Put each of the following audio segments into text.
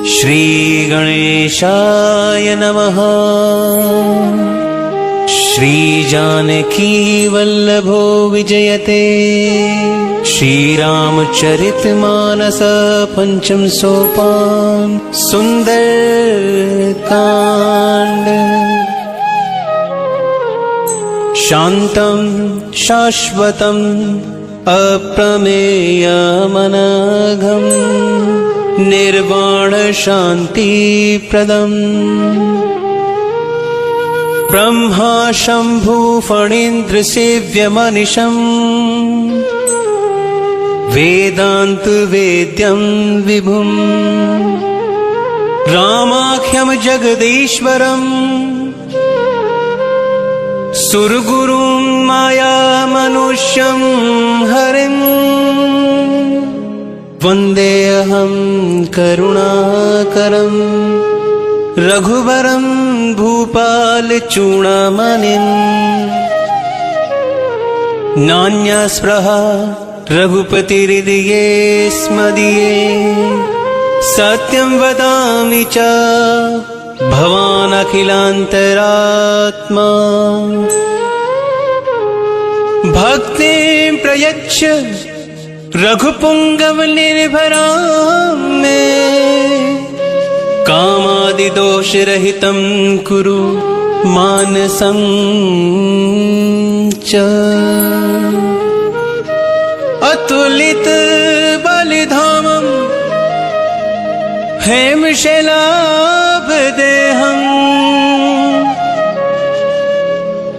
श्री गणेशाय नमः। श्री जानकी वल्लभो विजयते। श्रीरामचरितमानस पंचम सोपान सुंदरकांड। शांतं शाश्वतं अप्रमेयमनघम् निर्वाण शांति प्रदम्। ब्रह्मा शंभु फणीन्द्र सेव्यमनिशम् वेदांत वेद्यं विभुम्। रामाख्यं जगदीश्वरम् सुरगुरुं माया मनुष्यं हरिम्। वन्देऽहं करुणाकरं रघुवरं भूपालचूडामणिम्। नान्या स्पृहा रघुपतिहृदये स्मदीये। सत्यं वदामि च भवान् अखिलान्तरात्मा। भक्तिं प्रयच्छ रघुपुंगव निर्भरां मे। कामादिदोषरहितं कुरु मानसं च। अतुलित बलिधामं हेमशैलाभदेहं।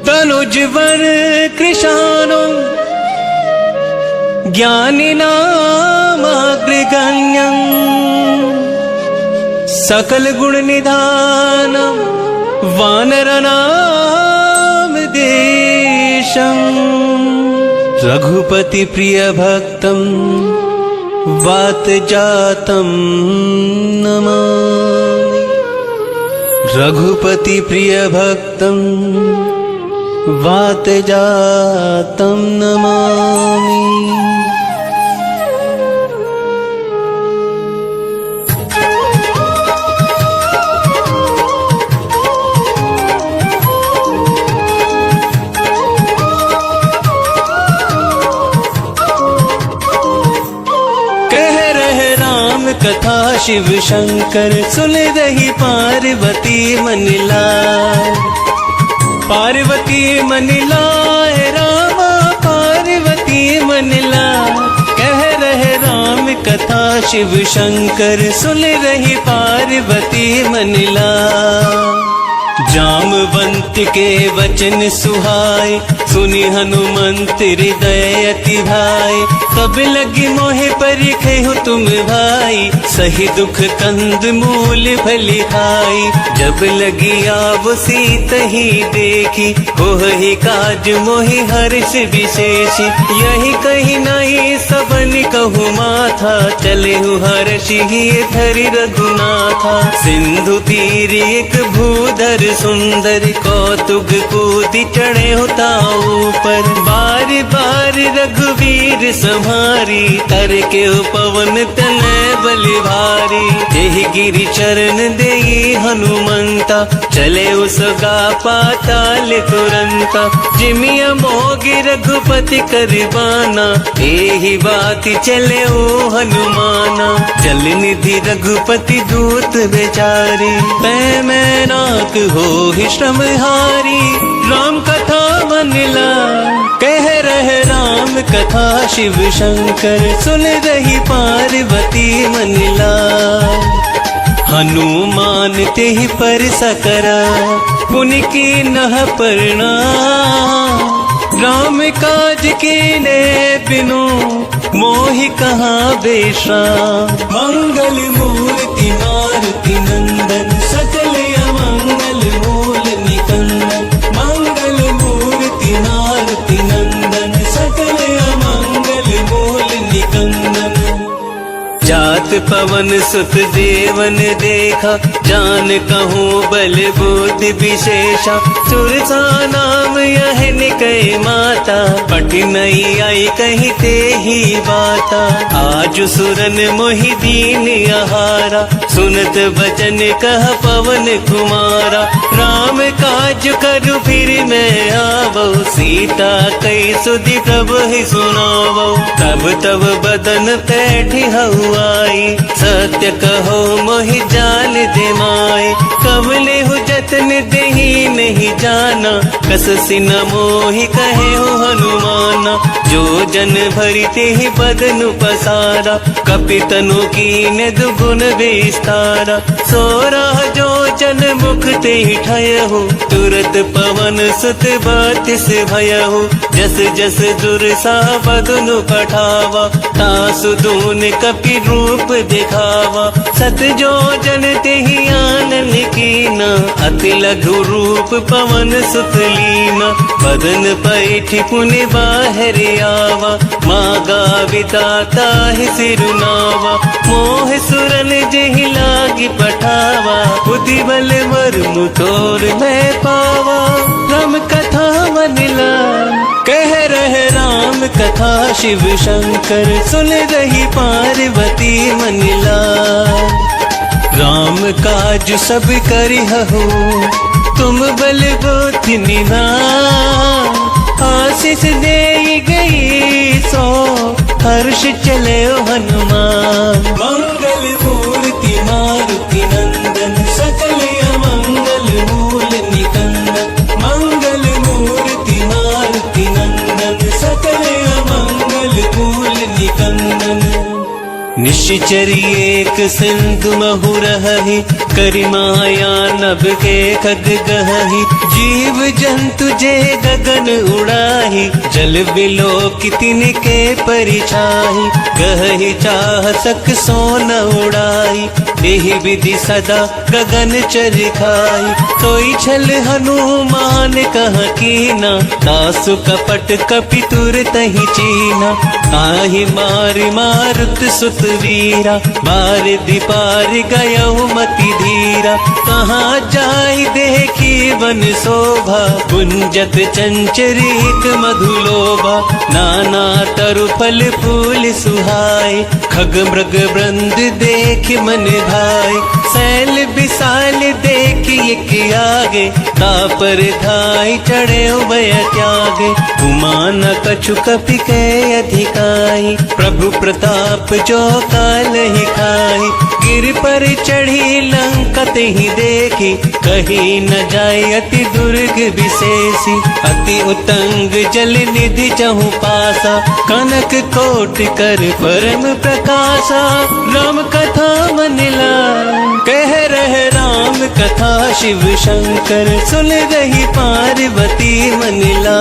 तनुजवर कृशानं ज्ञानिनामग्रगण्यं। सकल गुण निधानं वानरनामधीशं। रघुपति प्रिय भक्तं वातजातं नमामि। रघुपति प्रिय भक्तं वातजातं नमामि। कथा शिव शंकर सुन रही पार्वती मनिलाल। पार्वती मनिलाल रामा पार्वती मनिलाल। कह रहे राम कथा शिव शंकर सुन रही पार्वती मनिलाल। जामवंत के वचन सुहाए सुनि हनुमंत हृदय अति भाई। तब लगी मोहे परिखे हो तुम भाई। सही दुख कंद मूल भली खाई। जब लगी आव सीत ही देखी हो ही काज मोहि हर्ष विशेष। यही कहीं नहीं सबन कहु माथा। चले हूँ हर्ष ही धरि रघुनाथा। सिंधु तीर एक भूधर सुंदर कौतुक कूदि चढ़े होता ऊपर। बार बार रघुवीर संहारी कर के पवन तनय बलि भारी। यही गिरि चरण देई हनुमंता चले उसका पाताल तुरंता। जिमिया मोगी रघुपति करबाना यही बात चले ओ हनुमाना। जल निधि रघुपति दूत बेचारी तै मैं नाक हो श्रमहारी। राम कथा मनला कह रहे राम कथा शिव शंकर सुन रही पार्वती मनला। हनुमान ते ही पर सकरा पुनि की नह परना। राम काज के ने बिनु मोहि कहाँ बेशा। मंगल मूर्ति मारुति नंदन सकल अमंगल मूल निकंदन। मंगल मूर्ति मारुति नंदन सकल अमंगल मूल निकंदन। जात पवन सुत देवन देखा, जान कहूँ बल बुद्धि विशेषा। सुरसा नाम यह निकय माता, पट नहीं आई कहीं ते ही बाता। आज सुरन मोहि दीन आहारा, सुनत वचन कह पवन कुमारा। राम काज करु फिर मैं आवो, सीता कई सुधि प्रभु ही सुनावो। तब तब बदन पैठी हवाई, सत्य कहो मोहि जान दे माए। कबले हो जतन देही नहीं जाना, कस सिन मोहि कहे हो हनुमाना। जो जन भरिते ही बदन पसारा, कपितनु कीन दुगुन विस्तारा। सोरा जो जन मुख ते ठय हो, तुरत पवन सुत बतिस भय हो। जस जस दुर्सा बदनु पठावा, तासु दून कपि रूप दिखावा। सत जो जन ते ही आनन कीना, अति लघु रूप पवन सुत लीना। बदन पैठी पुनि बाहर आवा, मागा विदाता ही सिरुनावा। मोह सुरन जेहि लागी पठावा, बुद्धि बल मर्म तोर मैं पावा। राम कथा मनिला कह रहे राम कथा, शिव शंकर सुन रही पार्वती मनिला। राम काज सब करिहु, तुम बल बुद्धि निधान। आशीष दे गई सो, हर्ष चले हनुमान। मंगल मूर्ति मारुति नंदन, सकल अमंगल मूल निकंदन। मंगल मूर्ति मारुति नंदन, सकल अमंगल मूल निकंदन। निश्चर एक सिंधु महु रही, करि माया नभ के खग गहहि। जीव जंतु जे गगन उड़ाही, जल बिलो कितिन के परिछाही। गहहि चाह सक सोन उड़ाई, देहि विधि सदा गगन चरिखाई। सोई छल हनुमान कह कीना, तासु कपट कपि तुर तहि चीना। ताहि मारि मारुत सुत वीरा, बार दीपार गयउ मति धीरा। कहाँ जाय देखी वन शोभा, गुंजत चंचरित मधुलोभा। नाना तरु फल फूल सुहाय, खग मृग वृंद देख मन भाई। सैल विशाल देख एक आगे, तापर धाई चढ़े उभय त्यागे। उमा न कछु कपि के अधिकाई, प्रभु प्रताप जो काल ही खाई। गिर पर चढ़ी लंका ही देखी, कहीं न जाय अति दुर्ग विशेषी। अति उतंग जल निधि चहु पासा, कनक कोट कर परम प्रकाशा। राम कथा मनिला कह रहे राम कथा, शिव शंकर सुन रही पार्वती मनिला।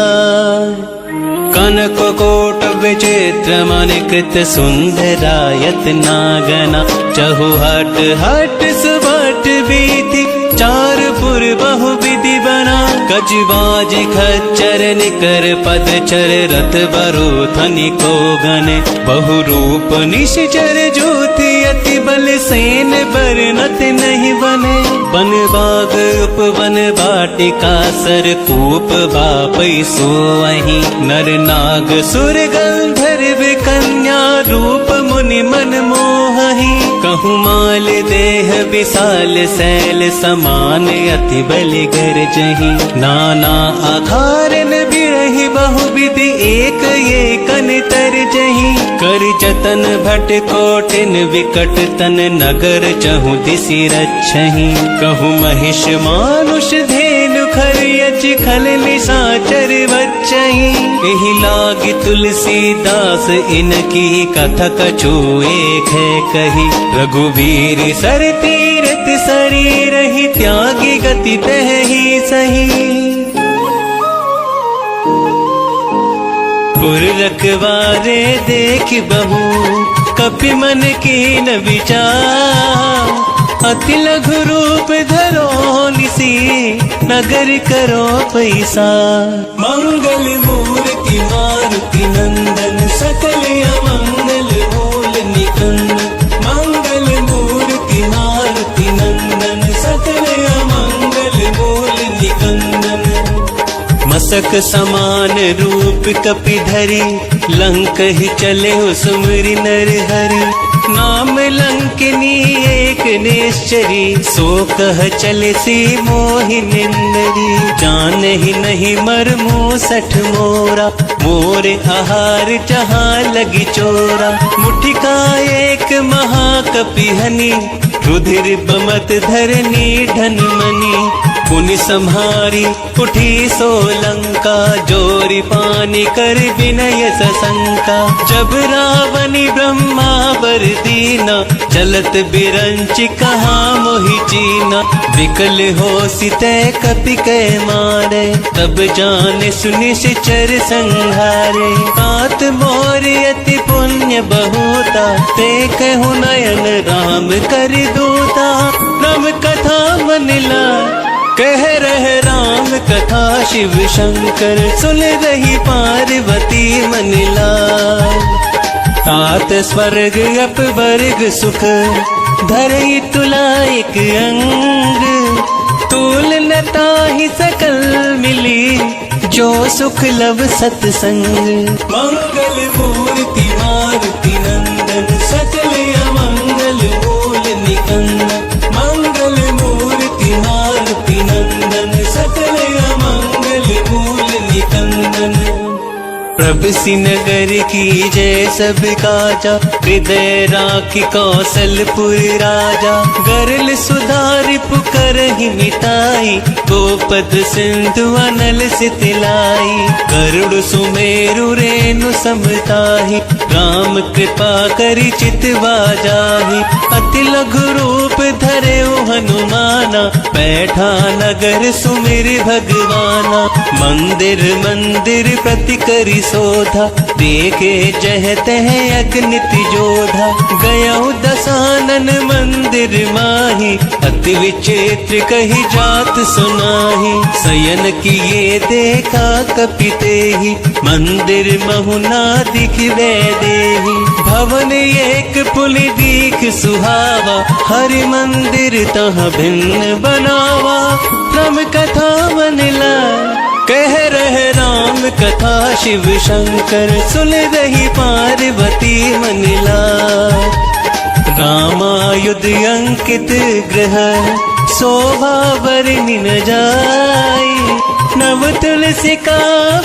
कनक कोट विचित्र मणिकृत सुंदरायत नागना। चहु हट हट सुबट बीति, चार पुर बहु विधि बना। कजबाज खच्चर निकर पदचर, रथ बरो धनि को गने। बहु रूप निश्चर ज्योति, अति बल सेन बरनत नहीं बने। बन बाग उपवन बाटिका, सर कूप बापै सोअहि। नर नाग सुर गंधर्व कन्या, रूप मुनि मन मोहहि। कहूँ माल देह विशाल शैल समान, अति बल गरजहि। नाना आधारन बिरहि बहुविधि, एक एकन तरजहि। कर जतन भट कोटिन विकट तन, नगर चहु दिसि रक्षहि। कहूँ महिष मानुष धेनु खरियच, खल निशाचर बच्चहि। एहि लागी तुलसीदास इनकी, कथा कछु एक है कही। रघुवीर सर तीरथ शरीर ही, त्यागी गति तह ही सही। पुर रखवारे देख बहु, कपि मन कीन विचार। अति लघु रूप धरो निसी, नगर करो पैसा। मंगल मूर्ति मारुति नंदन, सकल अमंगल मूल निकंदन। मंगल मूसक समान रूप कपि धरि, लंक ही चले हो सुमरि नर हरि। नाम लंकिनी एक निश्चरी, सो कह चले सी मोहि निंदरी। जान ही नहीं मर मूसठ मोरा, मोरे आहार जहाँ लगी चोरा। मुठिका एक महाकपि हनि, रुधिर बमत धरनी धन मनी। पुनि संहारी उठी सोलंका, जोरी पानी कर विनय सशंका। जब रावणी ब्रह्मा बर दीना, चलत बिरंच कहाँ मोहि चीना। विकल हो सिते कपि कै मारे, तब जाने सुनि सिचर संहारे। तात मोर अति पुण्य बहुता, ते कहु नयन राम कर दूता। राम कथा मनिला कह रहे राम कथा, शिव शंकर सुन रही पार्वती मनिला। तात स्वर्ग अपवर्ग सुख, धरई तुला एक अंग। तूल न ताहि सकल मिली, जो सुख लव सतसंग। मंगल मूर्ति मारुति नंदन, सकल अमंगल मूल निकंदन। मंगल मूर्ति मारुति नंदन, सकल अमंगल मूल निकंदन। प्रभु सिनगर की जय सब काजा, हृदय राखी कौशलपुर राजा। गरल सुधारि पुकर ही मिताई, गोपद सिंधु अनल सितलाई। गरुड़ सुमेरु रेणु समताहि, राम कृपा करि चितवा जाहि। अति लघु रूप धरे हनुमाना, बैठा नगर सुमिर भगवाना। मंदिर मंदिर प्रति करि शोधा, देखे जह तह अगनित जोधा। गयउ दसानन मंदिर माही, अति विचित्र कही जात सुनाही। शयन किए देखा कपि तेहि, मंदिर महुना दिखिबे देहि। भवन एक पुनि दीख सुहावा, हरि मंदिर तहाँ भिन्न बनावा। राम कथा मनिला कह रहे राम कथा, शिव शंकर सुन रही पार्वती मनिला। रामायुध अंकित ग्रह, शोभा बरनि न जाई। नव तुलसी का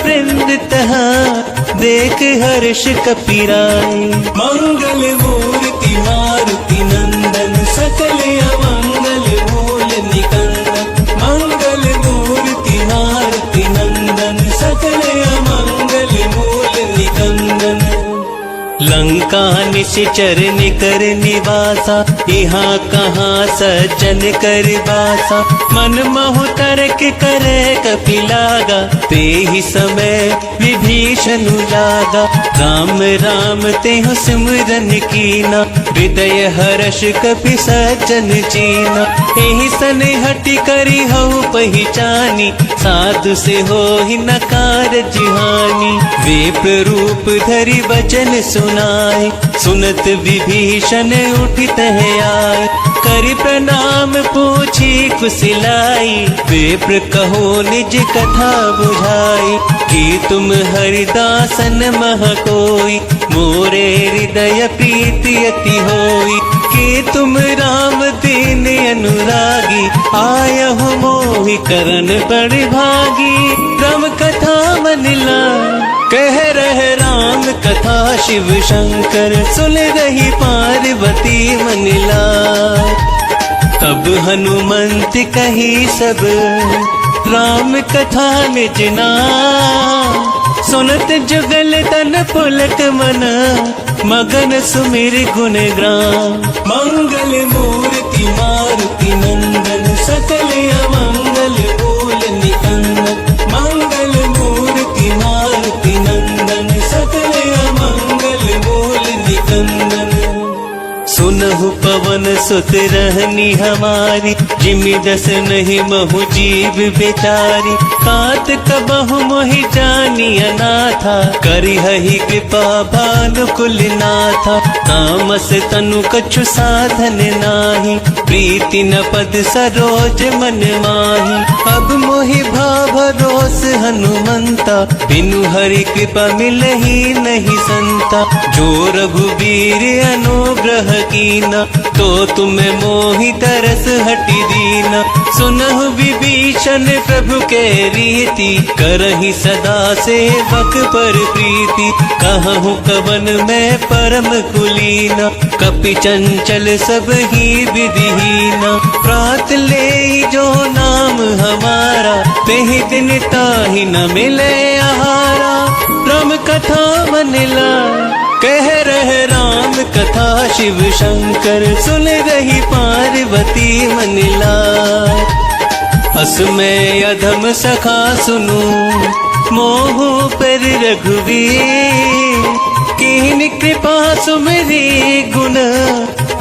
वृंद तहाँ, देख हर्ष कपि राई। मंगल मूर्ति मारुति नंदन, सकल अमंगल मूल निकंदन। मंगल मूर्ति मारुति नंदन, सकल अमंगल मूल निकंदन। लंका निश्चर निकर निवासा, यहाँ कहाँ सज्जन कर बासा। मन महु तर्क करे कपि लागा, ते ही समय विभीषण जागा। राम राम तेहु सिमरन कीना, हृदय हर्ष कपि सज्जन चीना। एहि सन हटि करि हऊ पहिचानी, साधु से हो ही न कारज हानि। विप्र रूप धरि वचन सुनाए, सुनत विभीषण उठित है आए। करि प्रणाम पूछी कुशलाई, विप्र कहो निज कथा बुझाई। कि तुम हरिदासन मह कोई, मोरे हृदय प्रीति अति होई। कि तुम राम दीन अनुरागी, आयहु मोहि करन बड़ भागी। राम कथा मनिला कह रहे राम कथा, शिव शंकर सुन रही पार्वती मनिला। तब हनुमंत कही सब, राम कथा निज नाम। सुनत जुगल तन पुलक मन, मगन सुमिर गुण ग्राम। मंगल मूर्ति मारुति नंदन, सकल अमंगल मूल निकंदन। मंगल मूर्ति मारुति नंदन, सकल अमंगल मूल निकंदन। सुनहु पवन सुत रहनी हमारी, जिमि दस नहीं महु जीव बेचारी। तात कबहु मोहि जानी अनाथा, करिहहि कृपा भानुकुल नाथा। तामस तनु कछु साधन नाही, प्रीति न पद सरोज मन माही। अब मोहि भाव भरोस हनुमंता, बिनु हरि कृपा मिलहि नहीं संता। जो रघुबीर अनुग्रह कीना, तो तुम मोहि तरस हटि दीना। सुनहु विभीषण प्रभु के रीति, करहि सदा सेवक पर प्रीति। कहूँ कवन मैं परम कुलीना, कपि चंचल सब ही विधिहीना। प्रात ले जो नाम हमारा, तेहि दिन ताहि न मिले आहारा। राम कथा मन लाए, कह रहे राम कथा शिव शंकर। सुन रही पार्वती मन लाए, अस में अधम सखा सुनू, मोह पर रघुवीर। कीन कृपा सुमरी गुण,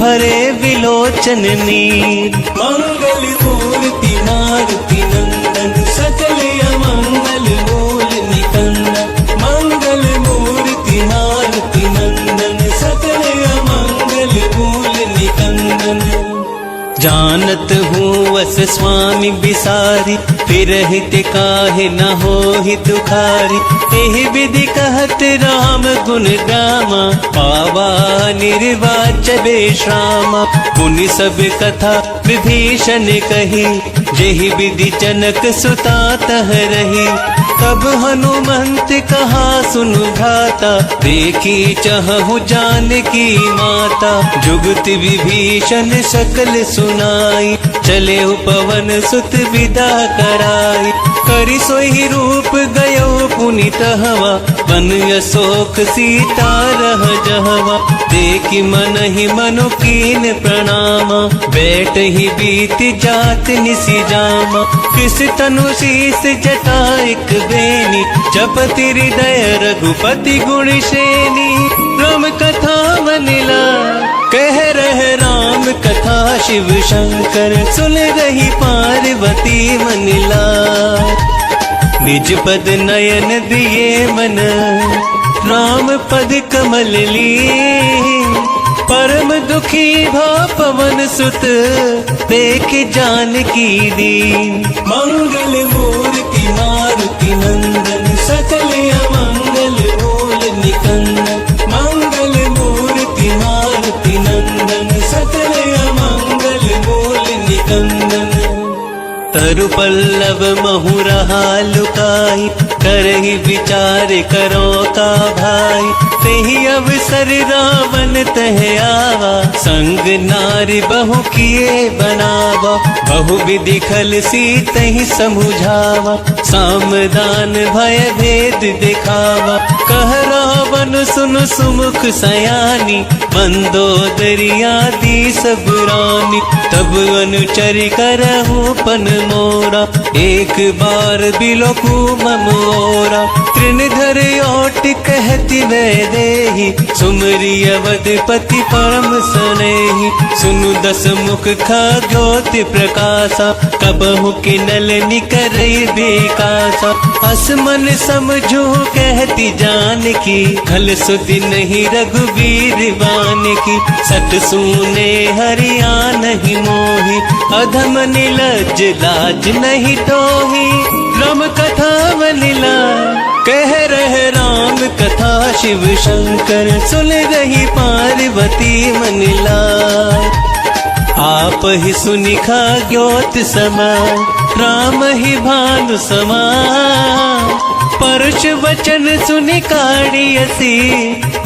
भरे विलोचन नीर। मंगल मूर्ति मारुति नंदन, सकल अमंगल मूल निकंदन। मंगल मूर्ति मारुति नंदन, सकल अमंगल मूल निकंदन। जानत हूँ वस स्वामी बिसारी, फिरहित काहे न होहि दुखारी। एहि विधि कहत राम गुण गामा, पावा निर्वाच बेश्रामा। पुनि सब कथा विभीषण कही, जेहि विधि जनक सुता तह रही। तब हनुमंत कहा सुनु भ्राता, देखी चहु जानकी माता। जुगति विभीषण सकल सुनाई, चले पवन सुत विदा कराई। करि सोई रूप गयो पुनीत हवा, बन अशोक सीता रह जहवा। देखि मन ही मनु कीन प्रणामा, बैठ ही बीत जात निसि जामा। कृष तनु शीस जटाइक बेनी, जपति हृदय रघुपति गुण श्रेणी। राम कथा मन लाए, कह रहे राम कथा शिव शंकर। सुन रही पार्वती मन लाए, निज पद नयन दिए मन, राम पद कमल लिए। परम दुखी भा पवन सुत, देख जानकी दीन। मंगल मूर्ति मारुति नंदन, सकल अमंगल मूल निकंदन। मंगल मूर्ति मारुति नंदन, सकल अमंगल मूल निकंदन। तरु पल्लव महु रहा लुकाई, करहि विचार करो का भाई। तेहि अवसर रावण तह आवा, संग नारी बहु किए बनावा। बहु विधि खल सीतहि समुझावा, सामदान भय भेद दिखावा। कह रावण सुन सुमुख सयानी, मंदोदरिया दी सब रानी। तब अनुचर करहु पन मोरा, एक बार बिलोकु मम ओरा। तृणधर ओट कहती वै देहि, सुमरि अवधपति परम सनेहि। सुनु दस मुख खगोति प्रकाशा, कबहु किनल निकरई बिकासा। अस मन समझू कहती जानकी, खल सुधि नहीं रघुवीर बानकी। सत सुने हरिया नहीं मोहि, अधम निलज लाज नहीं टोही। राम कथा मन लाए, कह रहे राम कथा शिव शंकर। सुन रही पार्वती मन लाए, आप ही सुनिखा ज्योत समान। राम ही भानु समान, परुष वचन सुनि काढ़ियसी,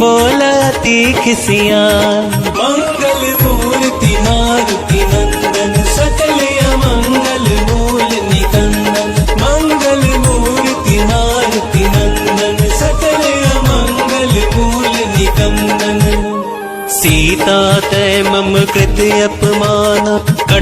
बोलती खिसियान। मंगल मूर्ति मारुति नंदन, सकल अमंगल मूल निकंदन। मंगल मूर्ति मारुति नंदन, सकल अमंगल मूल निकंदन। सीता तै मम कृत अपमान,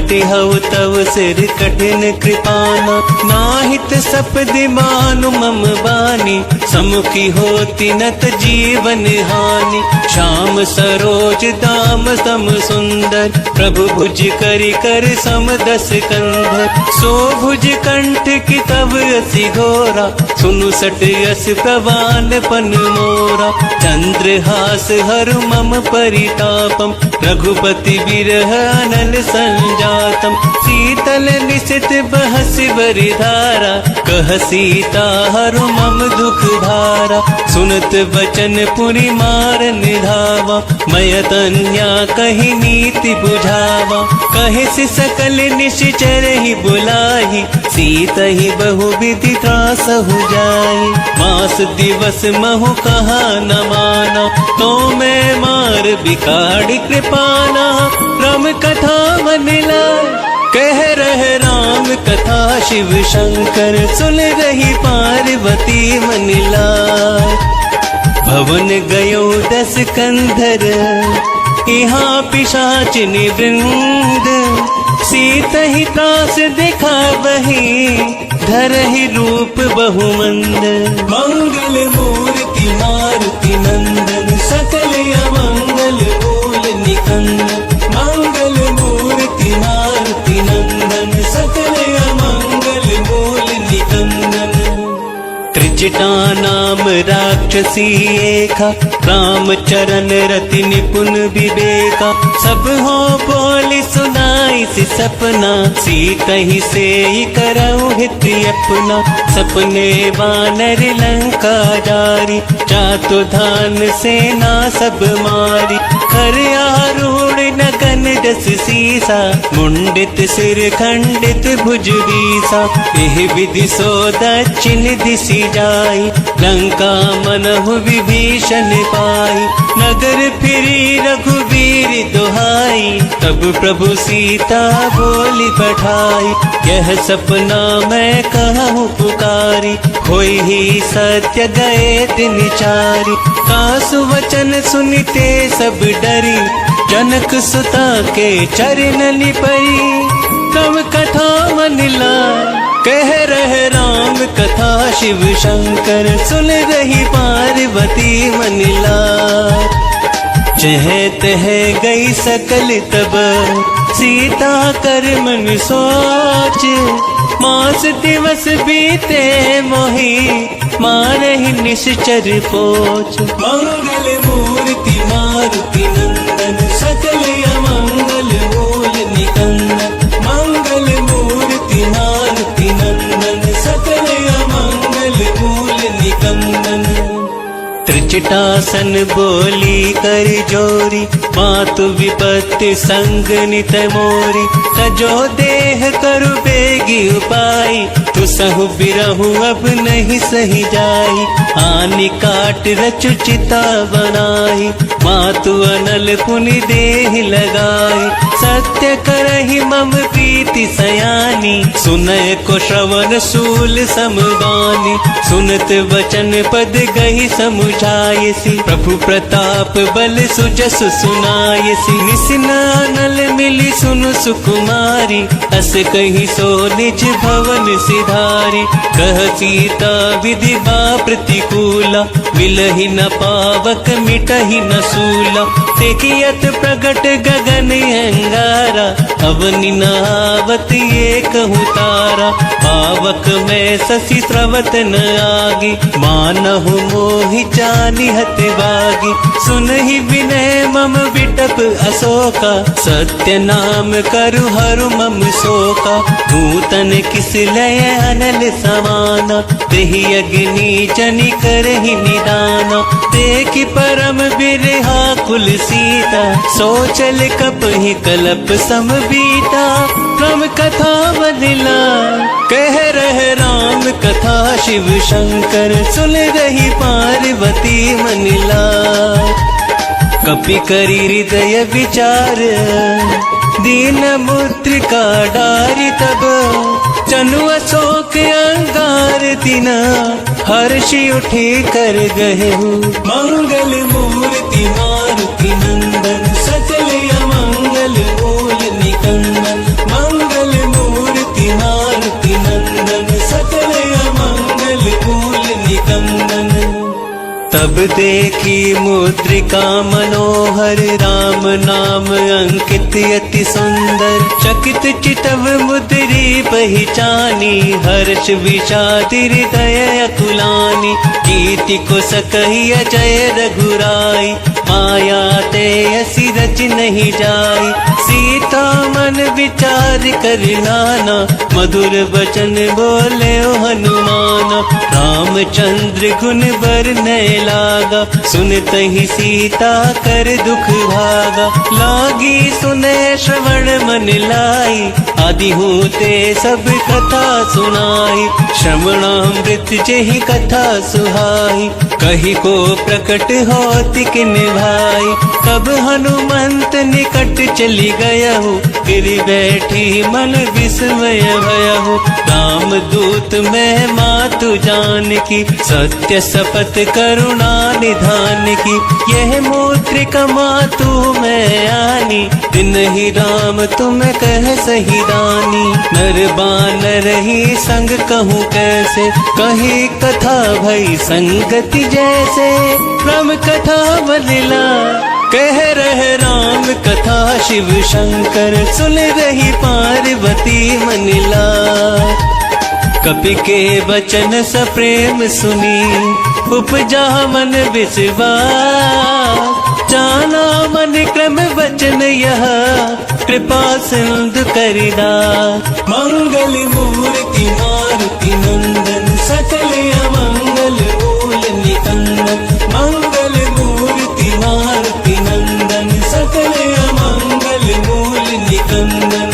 कटिहउ तव सिर कठिन कृपाना, नाहित सपदि मानु मम बानी, समुखी होती नत जीवन हानि। श्याम सरोज दाम सम सुंदर, प्रभु भुज करि कर सम दस कंधर। सो भुज कंठ की तव असी घोरा, सुनु सट यस प्रवान पन मोरा। चंद्रहास हरु मम परितापम, रघुपति बिरह अनल संजातम। शीतल निशित बहस बरिधारा, कह सीता हरु मम दुख धारा। सुनत बचन पुरि मार निधावा, मैं तन्या कही नीति बुझावा। कहे से सकल निश्चर ही बुलाही, सीत ही बहु विधि त्रासहु जाई। मास दिवस महु कहा न माना, तो मैं मार बिकाड़ी कृपाना। राम कथा मन लाय, कह रहे राम कथा शिव शंकर। सुन रही पार्वती मन लाय, भवन गयो 10 कंधर, यहाँ पिशाचिनी वृंद। सीत ही त्रास दिखावही, धरहि रूप बहुमंद। मंगल मूर्ति मारुति नंदन, सकल अमंगल बोल निकंदन। मंगल मूर्ति मारुति नंदन, सकल अमंगल बोल निकंदन। त्रिजटा नाम राक्षसी एका, राम चरण रति निपुण विवेका। सब हो बोली सुनाई सी सपना, सीत ही से करऊ हित अपना। सपने वानर लंका जारी, चातु धान सेना सब मारी। हर आरूढ़ नगन जस सीसा, मुंडित सिर खंडित भुज बीसा। एह विधि सो दक्षिण दिशि जाई, लंका मनहु विभीषण पाई। नगर फिरी रघुवीर दुहाई, तब प्रभु सीता बोली पठाई। यह सपना मैं कहूँ पुकारी, होई ही सत्य गए दिन चारि। कासु वचन सुनिते सब डरी, जनक सुता के चरण परी। तब कथा मन लाय, कह रहे राम कथा शिव शंकर। सुन रही पार्वती मन लाय, चह तह गई सकल तब, सीता कर मन सोच। मास दिवस बीते मोही, मारहि निश्चर पोच। मंगल मूर्ति मारुति नंदन, सकल अमंगल बोल निकंदन। मंगल मूर्ति मारुति नंदन, सकल अमंगल बोल निकंदन। त्रिजटासन बोली कर जोरी, मातु विपत्ति संग नित मोरी। तजो देह करु बेगी उपाई, तु सहु बिरहु अब नहीं सही जाई। आनि काट रचु चिता बनाई, मातु अनल पुनि देह लगाई। सत्य करहि मम प्रीति सयानी, सुनय को श्रवण सूल समगानी। सुनत वचन पद गही समुझायसी, प्रभु प्रताप बल सुजसु सुनायसी। निसिनानल मिली सुनु सुकुमारी, अस कही सो निज भवन सिधारी। कह सीता विधि बा प्रतिकूला, मिलहि न पावक मिटहि न सूला। देखियत प्रगट गगन अंगारा, अवनि न आवत ये कहूँ तारा। पावक में शशि स्रवत न आगी, मानहु मोहि जानि हत बागी। सुनहि विनय मम विटप अशोका, सत्य नाम करु हरु मम शोका। नूतन किस लय अनल समाना, तेहि अग्नि जनि करहि निदाना। देखि परम बिरहा कुल सीता, सोचल कपहि कलप सम बीता। राम कथा बदला, कह रहे राम कथा शिव शंकर। सुन रही पार्वती मन लाय, कपि करि हृदय विचार। दीन मुद्रिका डारि तब, चनु अशोक अंगार तिना। हर्षि उठे कर गहेहु, मंगल मूर्ति मारुति नंदन। सकल अमंगल बोल निकंदन। तब देखी मुद्रिका मनोहर, राम नाम अंकित अति सुंदर। चकित चितव मुद्री पहचानी, हर्ष विषाद हृदय अकुलानी। कीर्ति को सकहि अजय रघुराई, माया ते असी रच नहीं जाई। सीता मन विचार कर नाना, मधुर वचन बोले ओ हनुमाना। रामचंद्र गुण बरनय लागा, सुनतहि सीता कर दुख भागा। लागी सुने श्रवण मन लाई, आदि होते सब कथा सुनाई। श्रवणामृत जेहि कथा सुहाई, कही को प्रकट होति किन भाई। तब हनुमंत निकट चली गया हो, गिर बैठी मन विस्मय भया हो। राम दूत मैं मातु जान की, सत्य शपथ करुणा निधान की। यह मुद्रिका मातु मैं आनी, दिन ही राम तुम कह सही दानी। नर बानर ही संग कहूँ कैसे, कही कथा भई संगति जैसे। राम कथा बलिला कह रहे राम कथा, शिव शंकर सुन रही पार्वती मनिला। कपि के वचन सप्रेम सुनी, उपजा मन विश्वास। जाना मन क्रम वचन यह, कृपा सिंधु करिदास। मंगल मूर्ति मारुति नंदन, सकल अमंगल मूल निकंदन। मंगल मूर्ति मारुति नंदन, सकल अमंगल मूल निकंदन।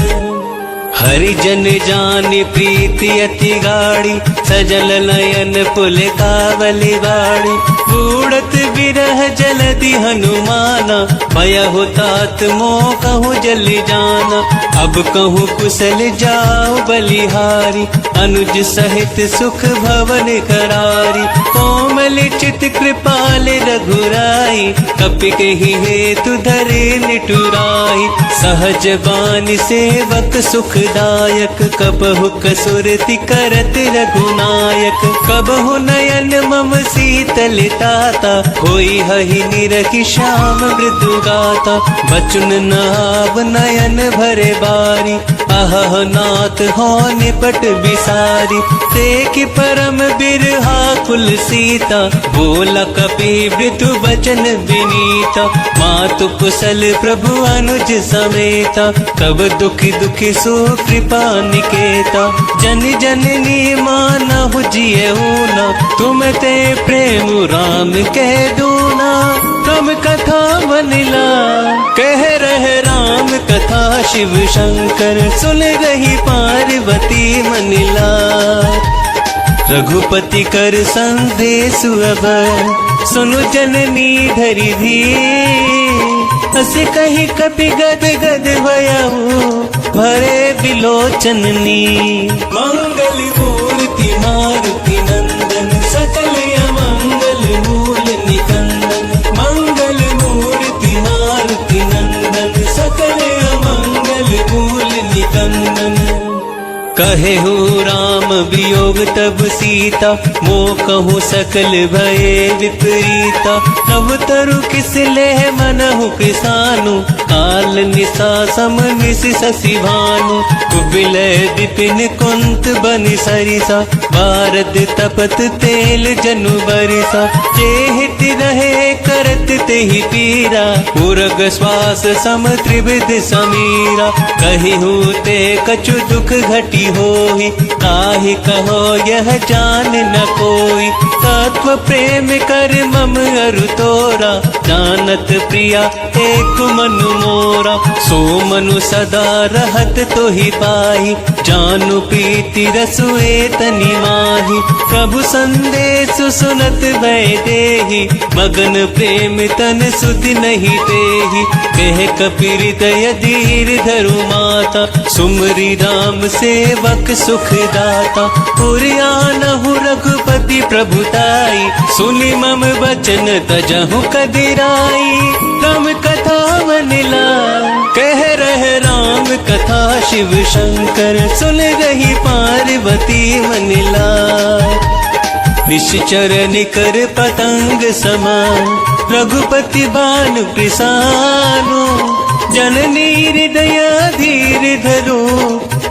हरिजन जान प्रीति अति गाढ़ी, सजल नयन पुलकावली बाड़ी। बूढ़त बिरह जलधि हनुमाना, भयहु तात मोह कहूँ जल जाना। अब कहूँ कुशल जाओ बलिहारी, अनुज सहित सुख भवन करारी। कोमल चित कृपाल रघुराई, कपि कहि हेतु धरे निटुराई। सहज बानी सेवक सुखदायक, कबहु कसुरति करत रघुनायक। कबहु नयन मम शीतलताता, होई हहि निरखि श्याम मृदु गाता। बचन नाव नयन भरे बारी, अहह नाथ हो निपट बिसारी। देखि परम बिरहा कुल सीता, बोला कपि मृदु बचन विनीता। मातु कुशल प्रभु अनुज समेता, तब दुखी दुखी सो कृपा निकेता। जन जननी मानहु जियहु ना, तुम ते प्रेम राम कह दूना। तुम कथा बनिला कह रहे राम कथा, शिव शंकर सुन रही पार्वती मनिला। रघुपति कर संदेश अब, सुनु जननी धरि धीर। हस कही कपि गद गद भयहु, भरे बिलोचननी। मंगल मूर्ति मारुति नंदन, सकल अमंगल मूल निकंदन। मंगल मूर्ति मारुति नंदन, सकल अमंगल मूल निकंदन। कहे हो राम वियोग तब सीता, मोह कहूँ सकल भये विपरीता। तब तरु किस लेह मनहु किसानु, काल निशा सम निश शशि भानु। कुबिलय विपिन कुंत बनि सरिसा, बारद तपत तेल जनु बरिसा। जेहित रहे करत तेहि पीरा, उरग श्वास सम त्रिविध समीरा। कही होते कछु दुख घटी होई, ताहि कहो यह जान न कोई। तत्व प्रेम कर मम अरु तोरा, जानत प्रिया एक मनु मोरा। सो मनु सदा रहत तोहि पाही, जानु प्रीति रसु एतनि माही। प्रभु संदेश सुनत भय देहि, मगन प्रेम तन सुधि नहीं देहि। कह कपि हृदय धीर धरु माता, सुमरि राम सेवक सुखदाता। पुरियानहु रघुपति प्रभुताई, सुनि मम वचन तजहु कदिराई। राम कथा बनिला कह रहे राम कथा, शिव शंकर सुन रही पार्वती मनिला। निश्चर निकर पतंग समान रघुपति भानु कृसानु जननी हृदय धीर धरो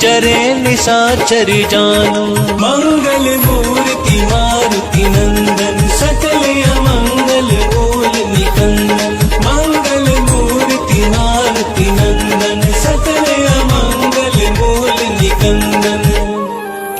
चरे निशाचर जानो मंगल मूर्ति मारुति नंदन सकल अमंगल मूल निकंदन मंगल मूर्ति मारुति नंदन सकल अमंगल मूल निकंदन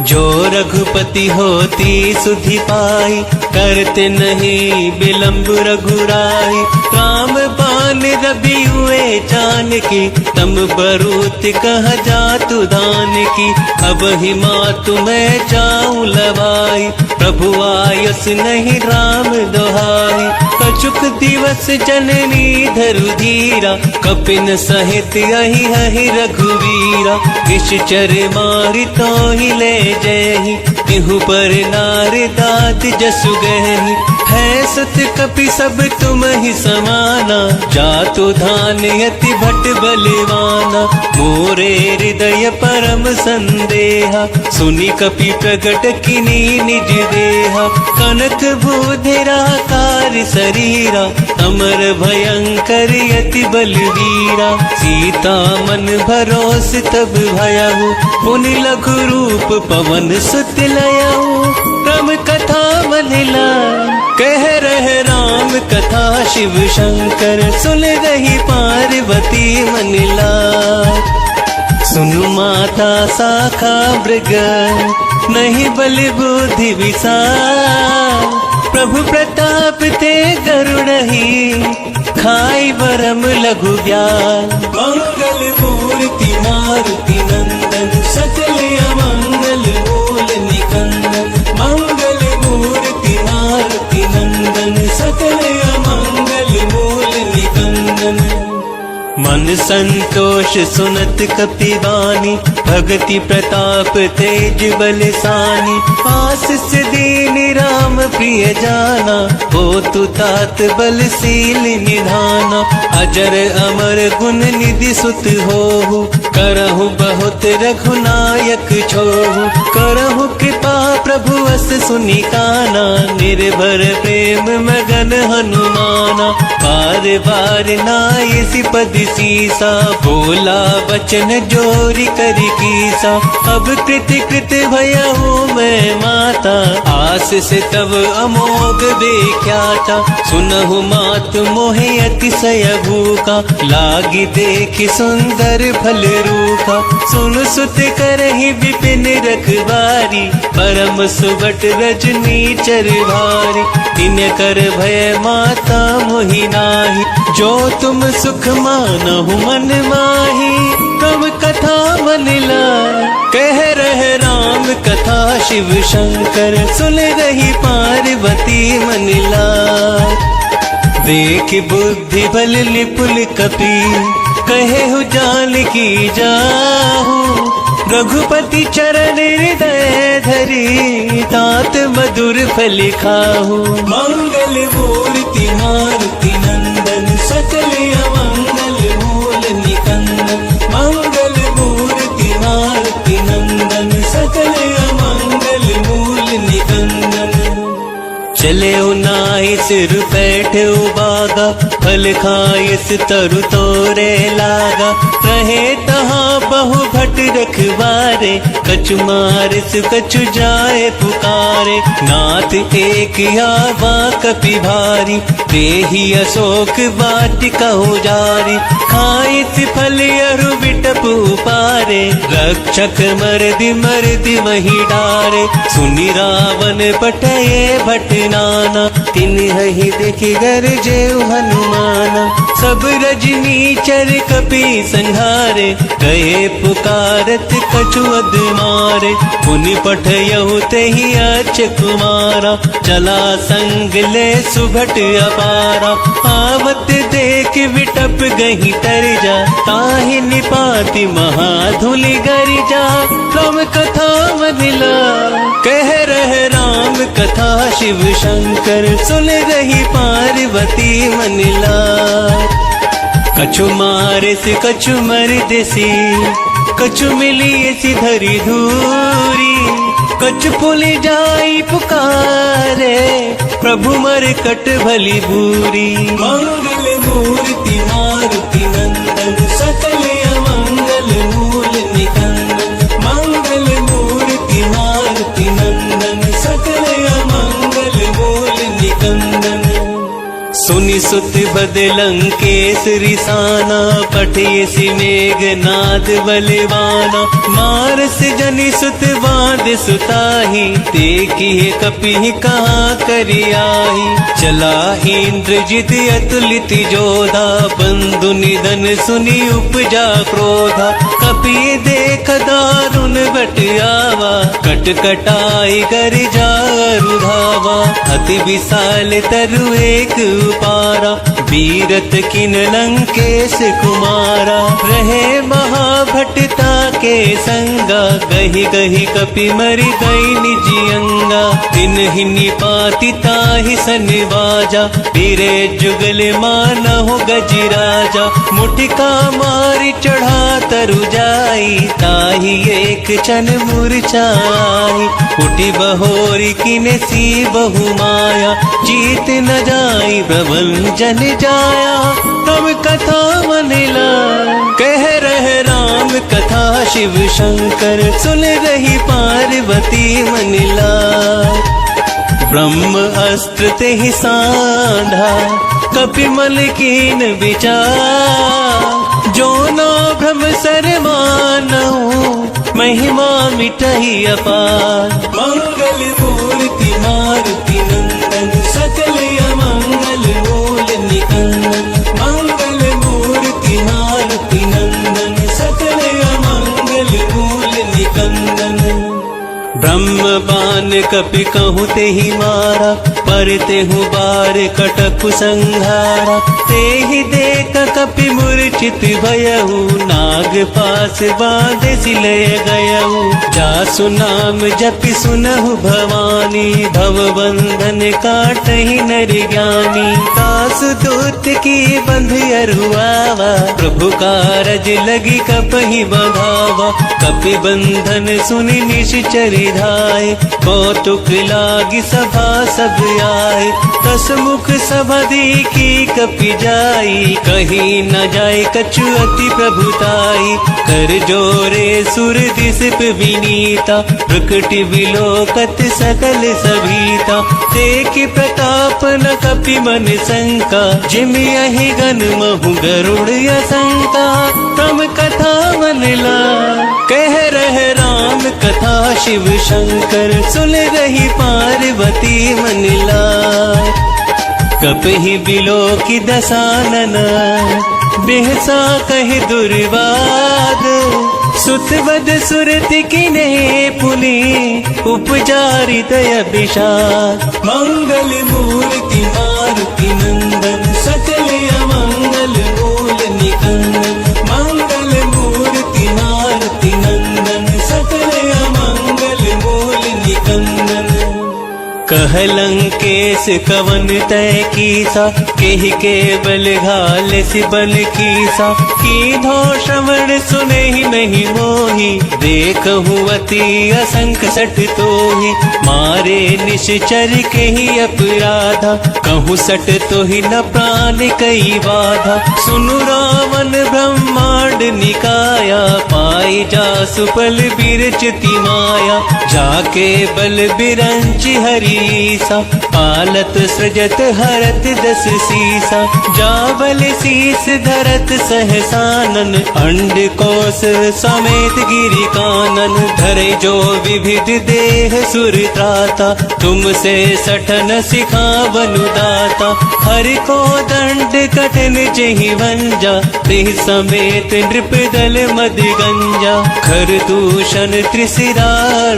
जो रघुपति होती सुधि पाई करते नहीं विलंब रघुराई राम बान रवि हुए जानकी तम बरूत कह जातु दान की अब ही मातु मैं जाऊं लवाई प्रभु आयस नहीं राम दोहाई कछुक दिवस जननी धरु धीरा कपिन सहित अहि हहि रघुवीरा निश्चर मारि तो ही ले जही तिहु पर नार दात जसु गही है सत कपि सब तुम ही समाना जातु धान यति भट बलवाना मोरे हृदय परम संदेहा सुनि कपि प्रगट किनी निज देहा कनक भूधरा कार शरीरा अमर भयंकर यति बलवीरा सीता मन भरोस तब भयहु पुनि लघु रूप पवन सुत लयहु राम कथा मलिला कह रहे राम कथा शिव शंकर सुन रही पार्वती मनिला सुनु माता शाखा मृग नहीं बलि बुद्धि विशाल प्रभु प्रताप ते गरुड़ही खाई बरम लघु व्याल मंगल मूर्ति मारुति नंदन सकल अमंगल मूल निकंदन मंगल मूर्ति मारुति नंदन सकल अमंगल मूल निकंदन मन संतोष सुनत कपिवानी भगति प्रताप तेज बलसानी आशीष दीन राम प्रिय जाना हो तु तात बलशील निधाना अजर अमर गुण निधि सुत होहु करहु बहुत रघुनायक छोहु करहु कृपा प्रभु अस सुनि काना निर्भर प्रेम मगन हनुमाना बार बार नाय सिपद सीसा बोला वचन जोरी कर कीसा अब कृति कृत भयहु मैं माता आस से तब अमोघ व्याख्याता सुनहु मात मोहे अतिशय भूखा लागी देखि सुंदर फल रूखा सुन सुत करहि विपिन रखवारी परम सुबट रजनी चर भारी तिन कर भय माता मोहि नाही जो तुम सुख मानहु मन माही तब कथा मनिला कह रहे राम कथा शिव शंकर सुन रही पार्वती मनिला देख बुद्धि बल निपुल कपि कहे हु जान की जाहू रघुपति चरण हृदय धरी तात मधुर फल खाहू मंगल मूर्ति मारुति नंदन सकल अमंगल मूल निकंदन मंगल मूर्ति मारुति नंदन सकल अमंगल मूल निकंदन चले नाई सिर बैठे बागा फल खाइस तरु तोरे लागा रहे तहाँ बहु भट रखवारे कछु मारिस कछु जाए पुकारे नाथ एक आवा कपि भारी देहि अशोक वाटिका जारी खाइस फल अरु बिटप पारे रक्षक मर्दि वही डारे सुनि रावण पटये भट नाना तिन्हि देखि गरजे हनुमाना सब रजनी चर कपि संहारे गए पुकारत कछु अद मारे पुनि पठयहु तेहि अच्छ कुमारा चला संग ले सुभट अपारा आवत देख विटप गही तर जा ताहि निपाति महाधुलि गरिजा राम कथा मनिला कह रहे राम कथा शिव शंकर सुन रही पार्वती मनिला कछु मारे से कछु मर देसी कछु मिली ऐसी धरी धूरी कछ पुलि जाई पुकारे, प्रभु मरकट भली भूरी। मंगल मूर्ति मारुति नंदन, सकल अमंगल मूल निकंदन। मंगल मूर्ति मारुति नंदन, सकल अमंगल मूल निकंदन। सुनि सुत बदलंकेश रिसाना, पठियसि मेघनाद बलवाना। मारस जनि सुत बांध सुताही, देखिए कपि कहाँ करियाही। चला इंद्रजित अतुलित जोधा, बंधु निधन सुनि उपजा क्रोधा। कपि देख दारुण बट आवा, कट कटाई कर जारु धावा। अति विशाल तरु एक पारा, बीरत किन लंकेश कुमारा। रहे महाभटता के संगा, गही गही कपि मरि गई निज अंगा। तिन्हि निपाति ताहि सनिवाजा, पीरे जुगल मानहु गजराजा। मुटिका मारि चढ़ा तरु जाई, ताहि एक क्षण मूर्छाई। उठि बहोरी किने सी बहु माया, जीत न जाई प्रभंजन जाया। तब कथा मनिला, कह रहे राम कथा शिव शंकर। सुन रही पार्वती मनिला, ब्रह्म अस्त्र तेहि साधा, कपि मल कीन विचार। जो ना भ्रम सर मानहु, महिमा मिटहि अपार। मंगल मूर्ति मारुति नंदन, सकल अमंगल मूल निकंदन। मंगल मूर्ति मारुति नंदन, सकल अमंगल मूल निकंदन। ब्रह्म बाण कपि कहु तेहि मारा, पर तेहु बार कटकु संहारा। तेहि देख कपि मूर्छित भयहु, नाग पास बांधे सिलय गयहु। जासु नाम जपि सुनहु भवानी, भव बंधन काटहि नर ज्ञानी। तासु दूत की बंध अरुआवा, प्रभु कारज लगी कपहि बंधावा। कपि बंधन सुनि निश्चर धाय, कौतुक लागी सभा सब आए। दस मुख सभा देखी कपि जाई, कहीं न जाए कछु अति प्रभुताई। कर जोरे सुर दिसप विनीता, प्रकटि विलोकत सकल सभीता। देख प्रताप न कपि मन शंका, जिमि यहि गन महु गरुड़ असंका। तम कथा मनला, कह रहे राम कथा शिव शंकर। सुन रही पार्वती मनिला, कपहि बिलोकि दसानन। बिहसा कहि दुर्वाद, सुतवद सुरति किने पुनि। उपजारि दय विषाद, मंगल मूर्ति मारुति नंदन, सकल अमंगल मूल निकंदन। मंगल मूर्ति मारुति नंदन, सकल अमंगल मूल निकंदन। कह लंकेश कवन तय कीसा, केहि के बल घाल सि बल कीसा। कीधो श्रवण सुने ही नहीं मोही, देखहु अति असंख सठ तोहि। मारे निश्चर केहि अपराधा, कहूँ सट तोहि न प्राण कई बाधा। सुनु रावण ब्रह्मांड निकाया, पाई जासु पल बिरचति माया। जाके बल बिरंच हरि ईसा, पालत सृजत हरत दस सीसा। जाबल शीस धरत सहसानन, अंड कोश समेत गिरि कानन। धरे जो विविध देह सुर त्राता, तुमसे सठन सिखावनु दाता। हरि को दंड कठिन जेहि भंजा, तेहि समेत नृप दल मद गंजा। खर दूषण त्रिशिरा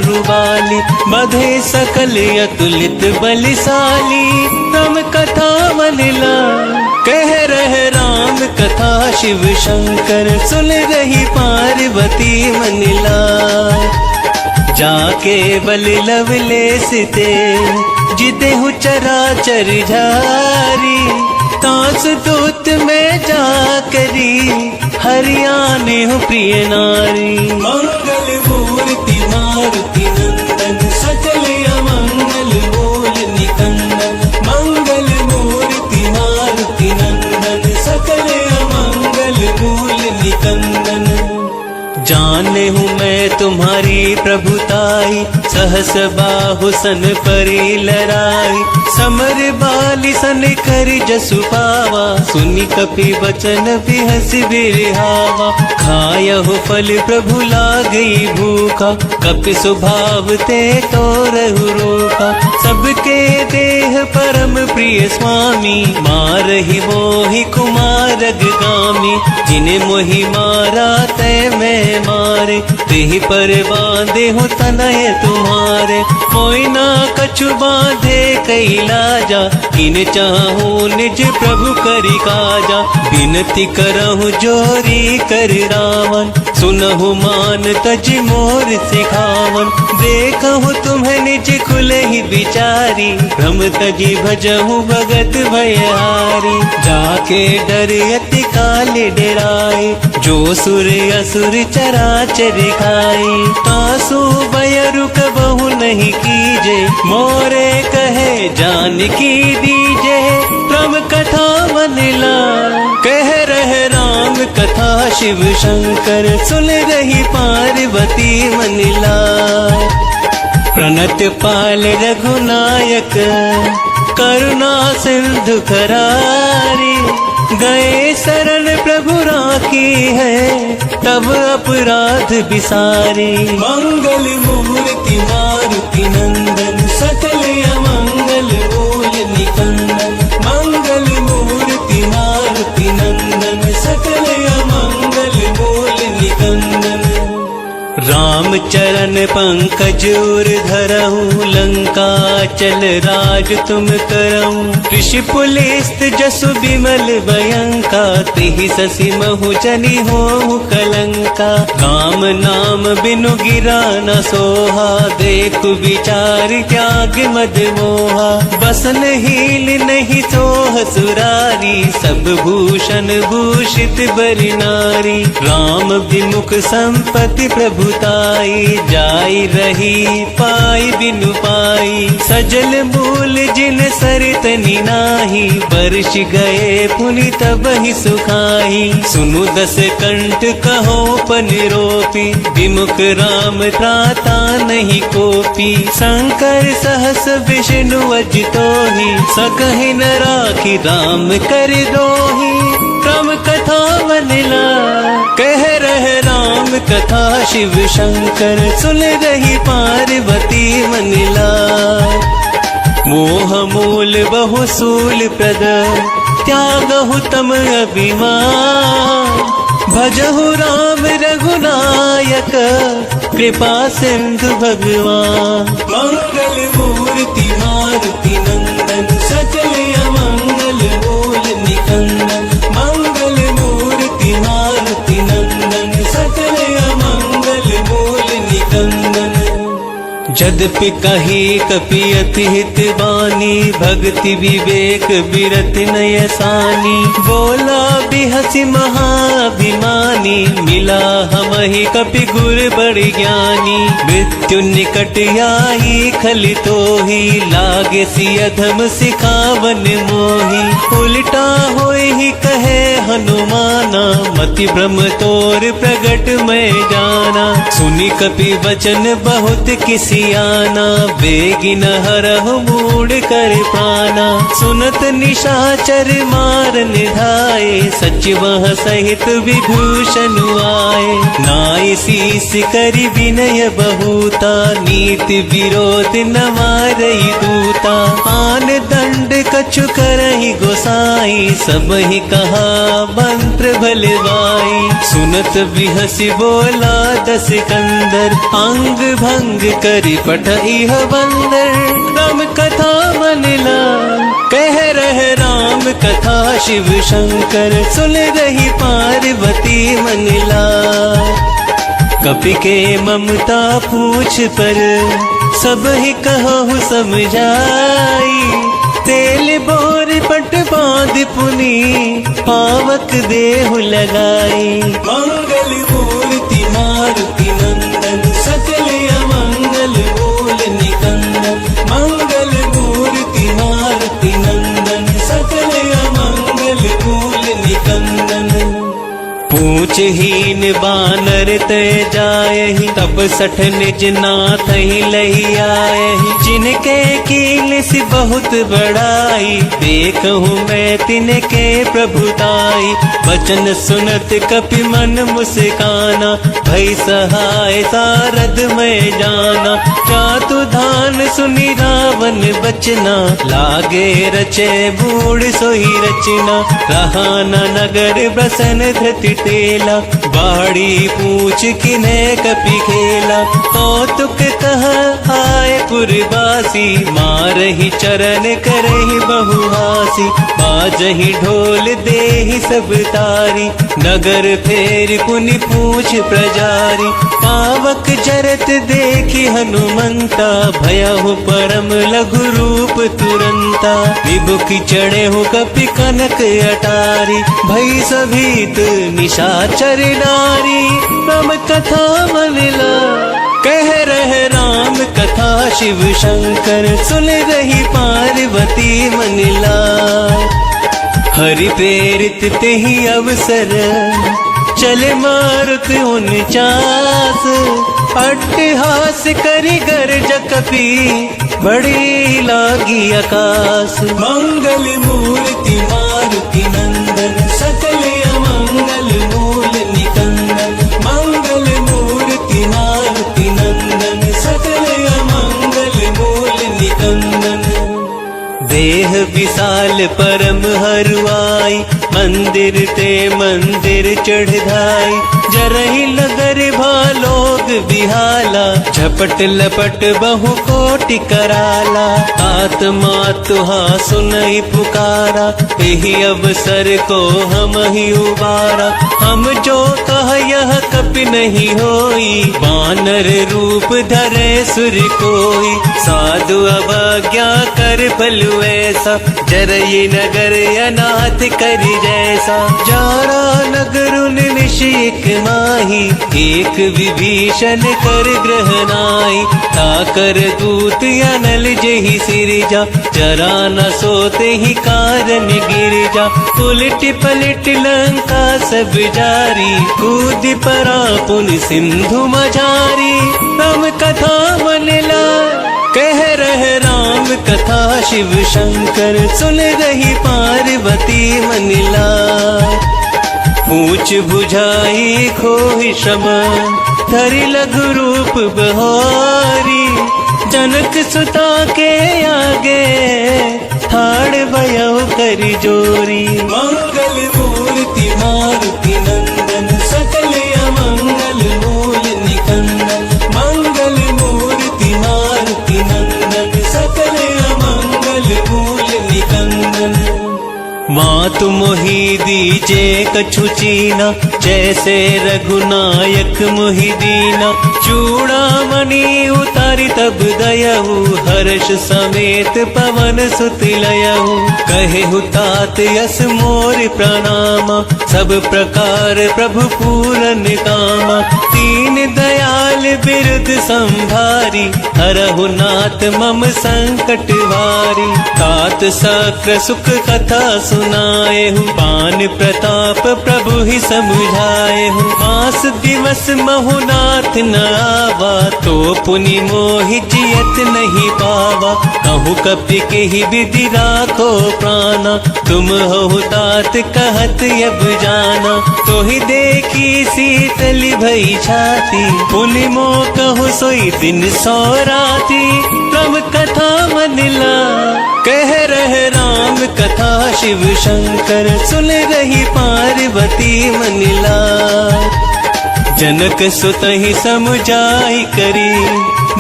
रुबाली, मधे सकल अतुलित बलिशाली। तम कथा मनिला, कह रहे राम कथा शिव शंकर। सुन रही पार्वती मनिला, जाके बल लवलेस ते। जितेहु चराचर झारी, तास दूत में जाकरी। हरियाणे हो प्रिय नारी, मंगल मूर्ति मारुति नंदन। तुम्हारी प्रभुताई, सहस बाहु सन परी लराई, समर बाली सन कर जसु पावा, सुनि कपि वचन बिहस बिरहावा, खायहु फल प्रभु लागई भूखा, कपि स्वभाव ते तोरहु रोका, सबके देह परम प्रिय स्वामी, मारहि मोहि कुमारग गामी, जिने मोहि मारा तै मैं मारे, तेहि पर बांधे हो तनय तुम्हारे, कोई ना कछु बांधे कई लाजा, किन चाहूं निज प्रभु करि काजा, बिनती करहु जोरी कर रावण, सुनहु मान तज मोर सिखावन, देखहु तुम्हें निज खुले ही बिचारी, भ्रम तजी भजहु भगत भयहारी, जाके डर अति काल डराए, जो सुर असुर चराचर खाए, तासु भय रुक बहु नहीं कीजे, मोरे कहे जान की दीजे, राम कथा मनला कह रहे राम कथा, शिव शंकर सुन रही पार्वती मनला, प्रणत पाल रघुनायक करुणा सिंधु करारी, गए शरण प्रभु राखी है, तब अपराध बिसारी, मंगल मूर्ति मारुति नंदन, सकल अमंगल बोल निकंदन, मंगल मूर्ति मारुति नंदन, सकल अमंगल बोल निकंदन, राम चरण पंकज उर धरहु, लंका चल राज तुम करहु, ऋषि पुलिस्त जसु बिमल भयंका, तिहि ससि महु जनि होहु कलंका, राम नाम बिनु गिरा न सोहा, देखु विचार त्याग मद मोहा, बसन हील नहीं सोह सुरारी, सब भूषण भूषित बरि नारी, राम विमुख संपत्ति प्रभुताई, जाई रही पाई बिनु पाई, सजल मूल जिन सरतनि नाही, वर्ष गए पुनि तबहि सुखाई, सुनु दस कंठ कहो पनिरोपी, विमुख राम त्राता नहीं कोपी, शंकर सहस विष्णु अजितोहि, सकहि न राखी राम कर दोहि, राम कथा मनला कह रहे राम कथा, शिव शंकर सुन रही पार्वती मनला, मोह मूल बहु सूल प्रद, त्यागहु तम अभिमान, भजहु राम रघुनायक, कृपा सिंधु भगवान, मंगल मूर्ति मारुति नंदन, सकल अमंगल बोल निकंदन, मंगल मूर्ति मारुति नंदन, सकल अमंगल बोल निकंदन, जद्यपि कही कपि अति हित बानी, भक्ति विवेक बिरत नय सानी, बोला बिहसि महाभिमानी, मिला हमहि कपि गुर बड़ ज्ञानी, मृत्यु निकट आई खलि तोहि, लागे सि अधम सिखावन मोहि, उल्टा होय ही कहे हनुमाना, मति भ्रम तोर प्रगट मैं जाना, सुनि कपि वचन बहुत किसी आना, बेगिन हरहु मूढ़ कर प्राणा, सुनत निशाचर मार निधाए, सच वह सहित विभूषण आए, नाई शीस करि विनय बहुता, नीति विरोध न मारई दूता, आन दंड कछु करहि गोसाई, सब ही कहा मंत्र भलवाई, सुनत बिहसि बोला दस कंदर, अंग भंग करि पठइह बंदर, राम कथा मनला कह रहे राम कथा, शिव शंकर सुन रही पार्वती मनला, कपि के ममता पूछ पर, सब ही कहु समझाई, तेल बोर पट बांध पुनी, पावक देहु लगाई, मंगल मूर्ति मारुति नंदन, सकल अमंगल बोल निकंदन, मंगल मूर्ति मारुति नंदन, सकल अमंगल बोल निकंदन, पूछहीन बानर तय जायहि, तब सठ निज नाथ ही लही आए, जिनके कील सी बहुत बड़ाई, देखूं मैं तिनके प्रभुताई। वचन सुनत कपि मन मुस्काना, भई सहाय सारद में जाना। चातु धान सुनि रावण बचना, लागे रचे बूढ़ सोई रचना। रहा न नगर बसन धृति तेला, बाड़ी पूछ किने कपि खेला। कौतुक कह आए पुरवासी, मारहि चरण करहि बहुहासी। बाजहि ढोल देहि सब तारी, नगर फेर पुनि पूछ प्रजारी। पावक जरत देखि हनुमंता, भयहु परम लघु रूप तुरंता। विभुखि चढ़ेहु कपि कनक अटारी, भई सभीत निशाचर नारी। राम कथा मन ला कह रहे राम कथा, शिव शंकर सुन रही पार्वती मन ला। हरि प्रेरित तेहि अवसर, चले मारुत 49। अट्टहास करि गर्ज कपि, बड़ी लागी आकाश। मंगल मूर्ति मारुति नंदन, सकल अमंगल मूल निकंदन। मंगल मूर्ति मारुति नंदन, सकल अमंगल मूल निकंदन। देह विशाल परम हरुआई, मंदिर ते मंदिर चढ़ाई। जरहि नगर भालोग बिहाला, झपट लपट बहु कोटि कराला। आत्मा तुहा सुनई पुकारा, एहि अवसर को हम ही उबारा। हम जो कह यह कपि नहीं होई, वानर रूप धरे सुर कोई। साधु अवज्ञा कर फलु ऐसा, जरई नगर अनाथ करि जैसा। जारा नगर निशिक माही, एक विभीषण कर ग्रह नाई। ताकर दूत अनल जेहि सिरजा, जरा न सोते ही कारण गिरजा। उलट पलट लंका सब जारी, कूद परा पुन सिंधु मझारी। राम कथा मन ला कह रहे राम कथा, शिव शंकर सुन रही पार्वती मन ला। पूछ बुझाई खोहि श्रवण, धरि लघु रूप बहारी। जनक सुता के आगे, ठाड़ भयउ करि जोरी। मंगल मूर्ति मारुति नंदन, सकल अमंगल मूल निकंदन। मंगल मूर्ति मारुति नंदन, सकल अमंगल मूल निकंदन। मातु मोहि दीजे कछु चीना, जैसे रघुनायक मोहि दीना। चूड़ामणि उतारी तब दयहु, हर्ष समेत पवन सुत लयहु। कहेहु तात यस मोर प्रणामा, सब प्रकार प्रभु पूरन कामा। दीन दयाल बिरुद संभारी, हरहु नाथ मम संकट भारी। तात सक्र सुख कथा सुनाएहु, पान प्रताप प्रभु ही समुझाएहु। मास दिवस महु नाथ न आवा, तो पुनि मोहि जियत नहीं पावा। कहु कपि केहि विधि राखो प्राणा, तुम हो तात कहत अब जाना। तो ही देखी शीतल भई छाती, पुनि मो कहु सोई दिन सो राती। राम कथा मन ला कह रहे राम कथा, शिव शंकर सुन रही पार्वती मन ला। जनक सुत ही समुझाई करी,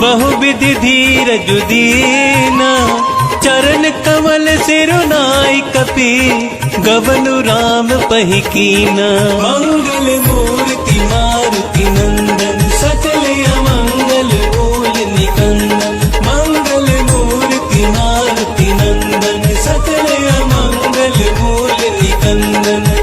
बहुविधि धीरज दीना। चरण कमल सिरुनाई कपि, गवनु राम पहि कीना। मंगल मूर्ति मारुति नंदन, सकल अमंगल मूल निकंदन। मंगल मूर्ति मारुति नंदन, सकल अमंगल मूल निकंदन।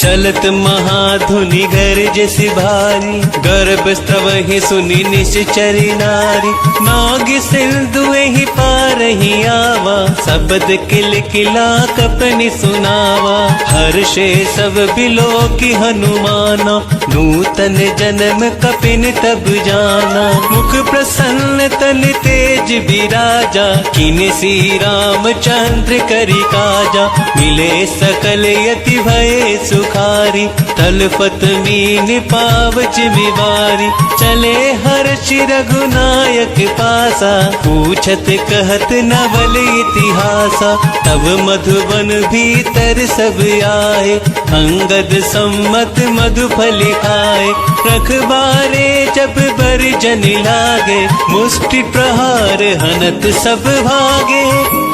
चल चलत महाधुनि गरजस भारी, गर्भ स्तवहि सुनि निश्चरी नारी। नाग सिंधुए ही पारहि आवा, शब्द किल किला कपनि सुनावा। हर्षे सब बिलो की हनुमाना, नूतन जन्म कपिन तब जाना। मुख प्रसन्न तन तेज विराजा, किन सी रामचंद्र करि काजा। मिले सकल यति भय सुखारी, तलपत मीन पावच विवारी। चले हर्षि रघुनायक पासा, पूछत कहत नवल इतिहासा। तब मधुबन भीतर सब आए, अंगद सम्मत मधुफल खाए। रखबारे जब बरजन लागे, मुष्टि प्रहार हनत सब भागे।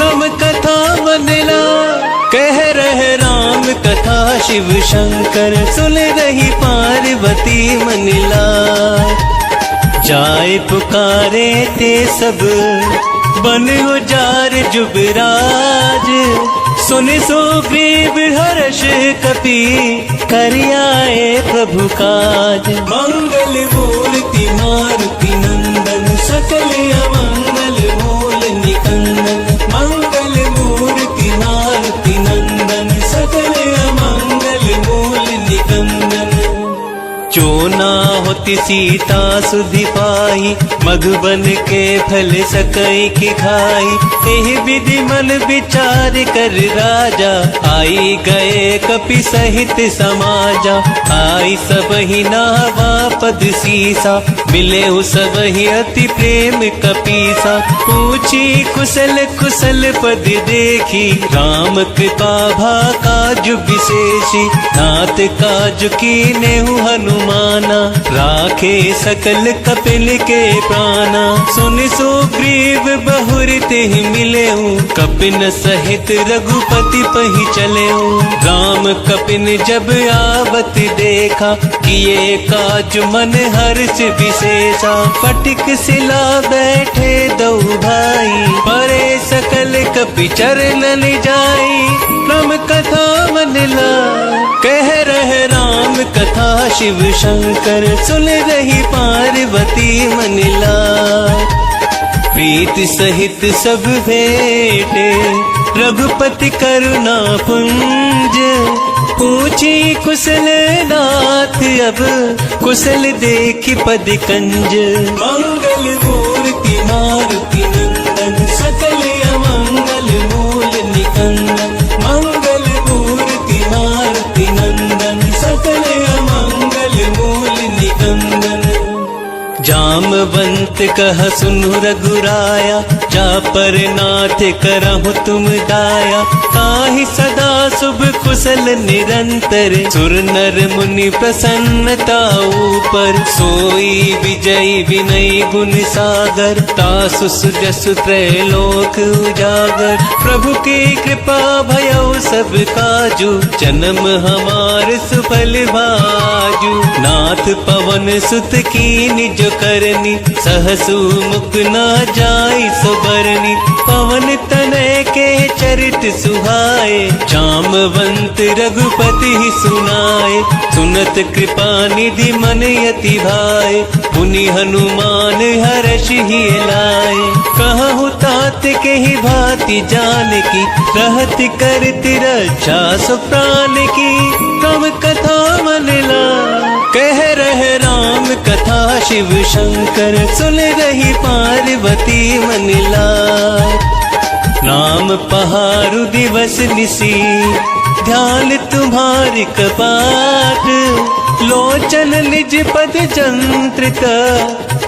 राम कथा मनला कह रहे राम कथा, शिव शंकर सुन रही पार्वती मनला। जाए पुकारे ते सब, बन उजार जुबराज। सुनि सुग्रीव हर्ष कपि, करियाए प्रभु काज। मंगल मूर्ति मारुति नंदन, सकल अमंगल मूल निकंदन। मंगल मूर्ति मारुति नंदन, सकल अमंगल मूल निकंदन। जो ना होती सीता सुधि पाई, मधुबन के फल सकई की खाई। एहि विधि मन विचार कर राजा, आई गए कपि सहित समाजा। आई सबहि नावा पद सीसा, मिले सबहि अति प्रेम कपीसा। पूछी कुशल कुशल पद देखी, राम कृपा भा काजु विशेषी। नाथ काजु कीन्हु हनुमाना, राखे सकल कपिल के प्राणा। सुनि सुग्रीव बहुर तेहि मिलेऊ, कपिन सहित रघुपति पहि चलेऊ। राम कपिन जब आवत देखा, किए काज मन हर्ष विशेषा। फटिक सिला बैठे दो भाई, परे सकल कपि चरणन जाई। राम कथा मनला कह रहे राम कथा, शिव शंकर सुन रही पार्वती मनला। प्रीति सहित सब भेटे, रघुपति करुणा पुंज। पूछी कुशल नाथ अब, कुशल देखि पद कंज। मंगल मूर्ति मारुति नंदन, सकल अमंगल मूल निकंदन। मंगल मूर्ति मारुति नंदन, सकल अमंगल मूल निकंदन। जामवंत कह सुनु रघुराया, जा पर नाथ करहु तुम दाया। ताहि सदा शुभ कुशल निरंतर, सुर नर मुनि प्रसन्नता ऊपर। सोई विजयी विनयी गुण सागर, तासु सुजसु त्रैलोक उजागर। प्रभु की कृपा भयउ सब काजू, जन्म हमार सुफल भाजू। नाथ पवन सुत कीन्हि जो करनी, सहसु मुख न जाई सुबरनी। पवन तनय के चरित सुहाए, जामवंत रघुपति ही सुनाए। सुनत कृपा निधि मन यति भाए, पुनि हनुमान हर्ष ही लाए। कहु तात के ही भांति जान की, रहत करति रक्षा सो प्राण की। राम कथा मनला कह रहे राम कथा, शिव शंकर सुन रही पार्वती मनला। राम पहारु दिवस निसी, ध्यान तुम्हारी कपाट। लोचन निज पद जंत्रित,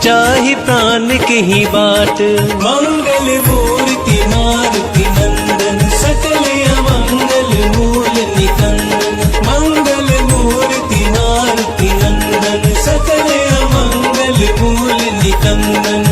चाहि प्राण की ही बाट। मंगल मूर्ति मारुति नंदन, सकल अमंगल मूल निकंदन। मंगल मूर्ति मारुति नंदन, सकल अमंगल मूल निकंदन।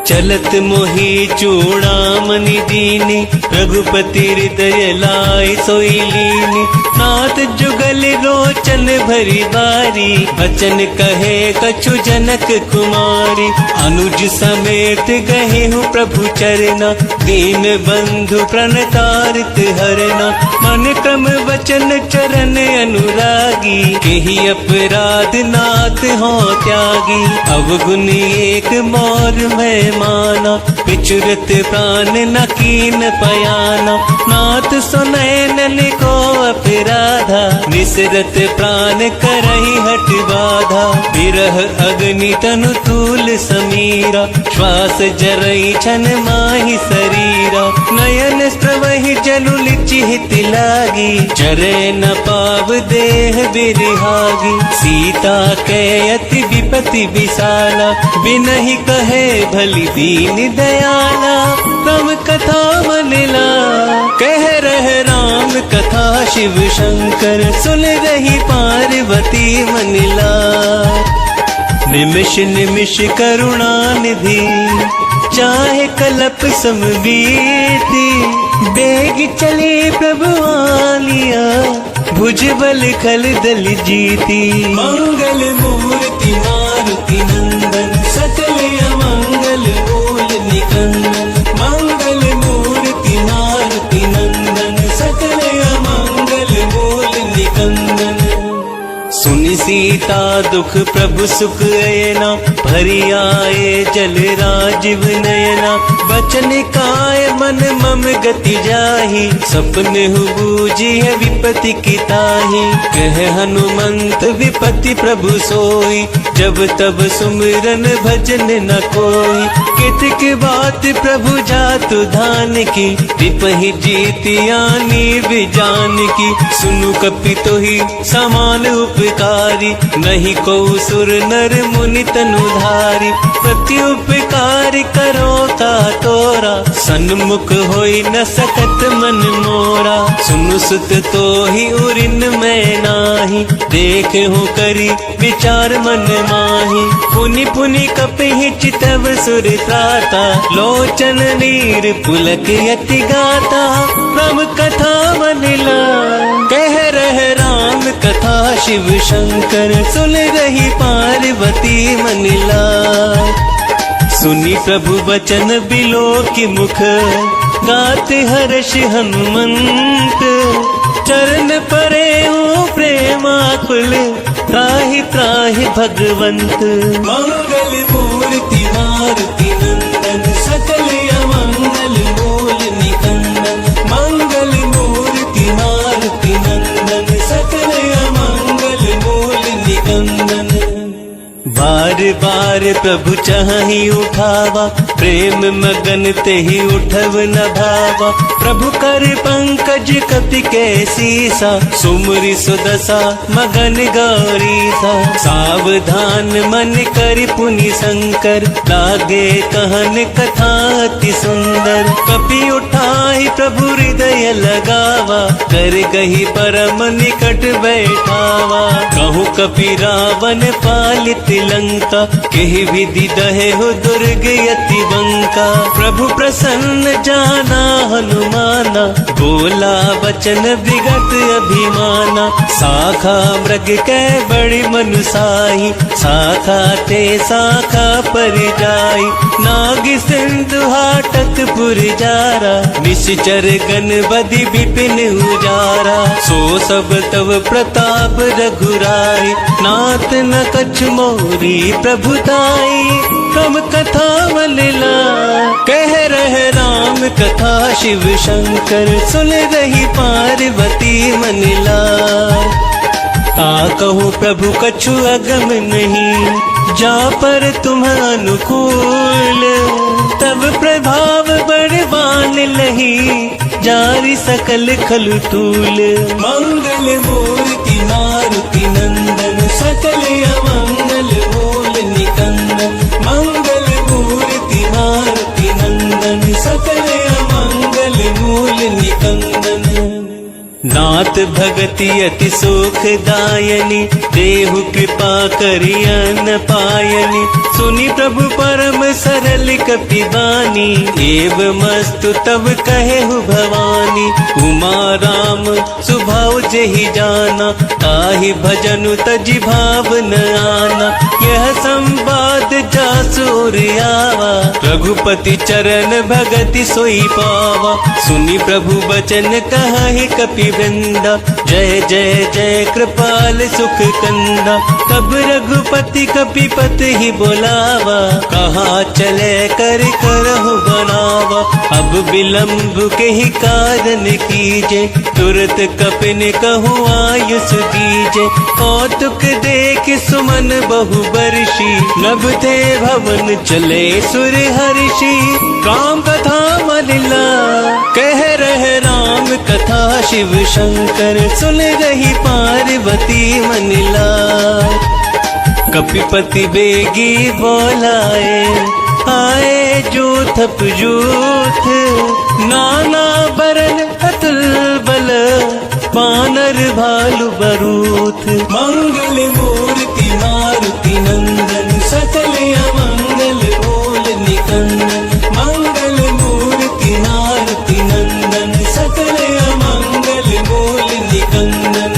चलत मोहि चूड़ामणि दीनी, रघुपति हृदय लाई सोई लीनी। नाथ जुगल रोचन भरी बारी, बचन कहे कछु जनक कुमारी। अनुज समेत गए हूँ प्रभु चरना, दीन बंधु प्रणतारित हरना, मन क्रम वचन चरण अनुरागी, केहि अपराध नाथ हो त्यागी। अवगुण एक मोर में माना, विचुरत प्राण न कीन पयाना, नाथ सुनैनन को अपराधा, निसरत प्राण करहि हट बाधा। विरह अग्नि तनु तूल समीरा, श्वास जरई छन माहि शरीरा, नयन स्रवहि जलु लिचिहित लागी, चरे न पाव देह बिरहागी। सीता के अति विपति विशाला, बिनहि कहे भली दीन दयाला, राम कथा मनिला कह रहे राम कथा शिव शंकर, सुन रही पार्वती मनिला। निमिष निमिष करुणा निधि, चाहे कल्प समवीति, बेग चले प्रभु आलिया, भुजबल खल दल जीती। मंगल मूर्ति मारुति नंदन, सकल अमंगल मूल निकंदन, मंगल मूर्ति मारुति नंदन, सकल अमंगल मूल निकंदन। सुनि सीता दुख प्रभु सुख अयना, भरी आए जल राजीव नयना, बचन काय मन मम गति जाहि, सपने हु बूझी है विपति की ताहि। कह हनुमंत विपति प्रभु सोई, जब तब सुमिरन भजन न कोई। कितक बात प्रभु जातु धान की, विपहि जीतियानी विजान की। सुनु कपितो ही समान उपकारी, नहीं को सुर नर मुनि तनुधारी। प्रति उपकार करो का तोरा, सन्मुख होई न सकत मन मोरा। सुनु सुत तो ही उरिन में नाही, देखे हो करी विचार मन माही। पुनि पुनि कपिहि चितव सुर त्राता, लोचन नीर पुलक यति गाता। राम कथा मनिला कह रहे राम कथा शिव शंकर, सुन रही पार्वती मनिला। सुनी प्रभु वचन बिलो की मुख, गाते हर्ष हनुमंत। चरण परे हो प्रेमाकुल, त्राहि त्राहि भगवंत। मंगल मूर्ति मारुति नंदन, सकल अमंगल मूल निकंदन। मंगल मूर्ति मारुति नंदन, सकल अमंगल मूल निकंदन। बार बार प्रभु चाहि उठावा, प्रेम मगन तेहि उठव न भावा। प्रभु कर पंकज कपि के सीसा, सुमरि सुदशा मगन गौरीसा। सावधान मन कर पुनि शंकर, लागे कहन कथा अति सुंदर। कपि उठाई प्रभु हृदय लगावा, कर गही परम निकट बैठावा। कहूँ कपि रावण पालित लंका, केहि विधि दहे हो दुर्ग यति बंका। प्रभु प्रसन्न जाना हनुमाना, बोला वचन विगत अभिमाना। शाखा मृग कै बड़ी मनुसाही, शाखा ते शाखा पर जाई। नाग सिंधु हाटक पुर जारा, निश्चर गण बधि विपिन उजारा। सो सब तव प्रताप रघुराई, नाथ न कछु मोरी प्रभुताई। राम कथा मनिला कह रहे राम कथा शिव शंकर, सुन रही पार्वती मनिला। आ कहो प्रभु कछु अगम नहीं, जा पर तुम अनुकूल। तब प्रभाव बड़वान लही, जारी सकल खलु तूल। मंगल मूर्ति मारुति नंदन, सकल अमंगल मूल निकंदन। मंगल मूर्ति मारुति नंदन, सकल अमंगल मूल निकंदन। नाथ मात भगति अति सुखदायनी, देहु कृपा करियन पायनी। सुनी प्रभु परम सरल कपिबानी, एव मस्तु तब कहेहु भवानी। उमा राम स्वभाव जेहि जाना, ताहि भजनु तजि भाव न आना। यह संवाद जासुर आवा, रघुपति चरण भगति सोई पावा। सुनी प्रभु बचन कहि कपिवृंदा, जय जय जय कृपाल सुख कंदा। तब रघुपति कपिपत ही बोलावा, कहाँ चले कर करहु बनावा। अब विलंब के ही कारण कीजे, तुरत कपिन कहूँ आयुष दीजे। कौतुक देख सुमन बहु बरसी, नभ थे भवन चले सुर हर्षि। राम कथा मलिला कह रहे राम कथा, शिव शंकर सुन रही पार्वती मनिला। कपिपति बेगी बोलाए, आए जूथ जूथ। नाना बरन अतुल बल, वानर भालु बरूथ। मंगल मूर्ति मारुति नंदन, सकल अमंगल बोल निकंदन। मंगल मूर्ति मारुति नंदन, सकल अमंगल बोल निकंदन।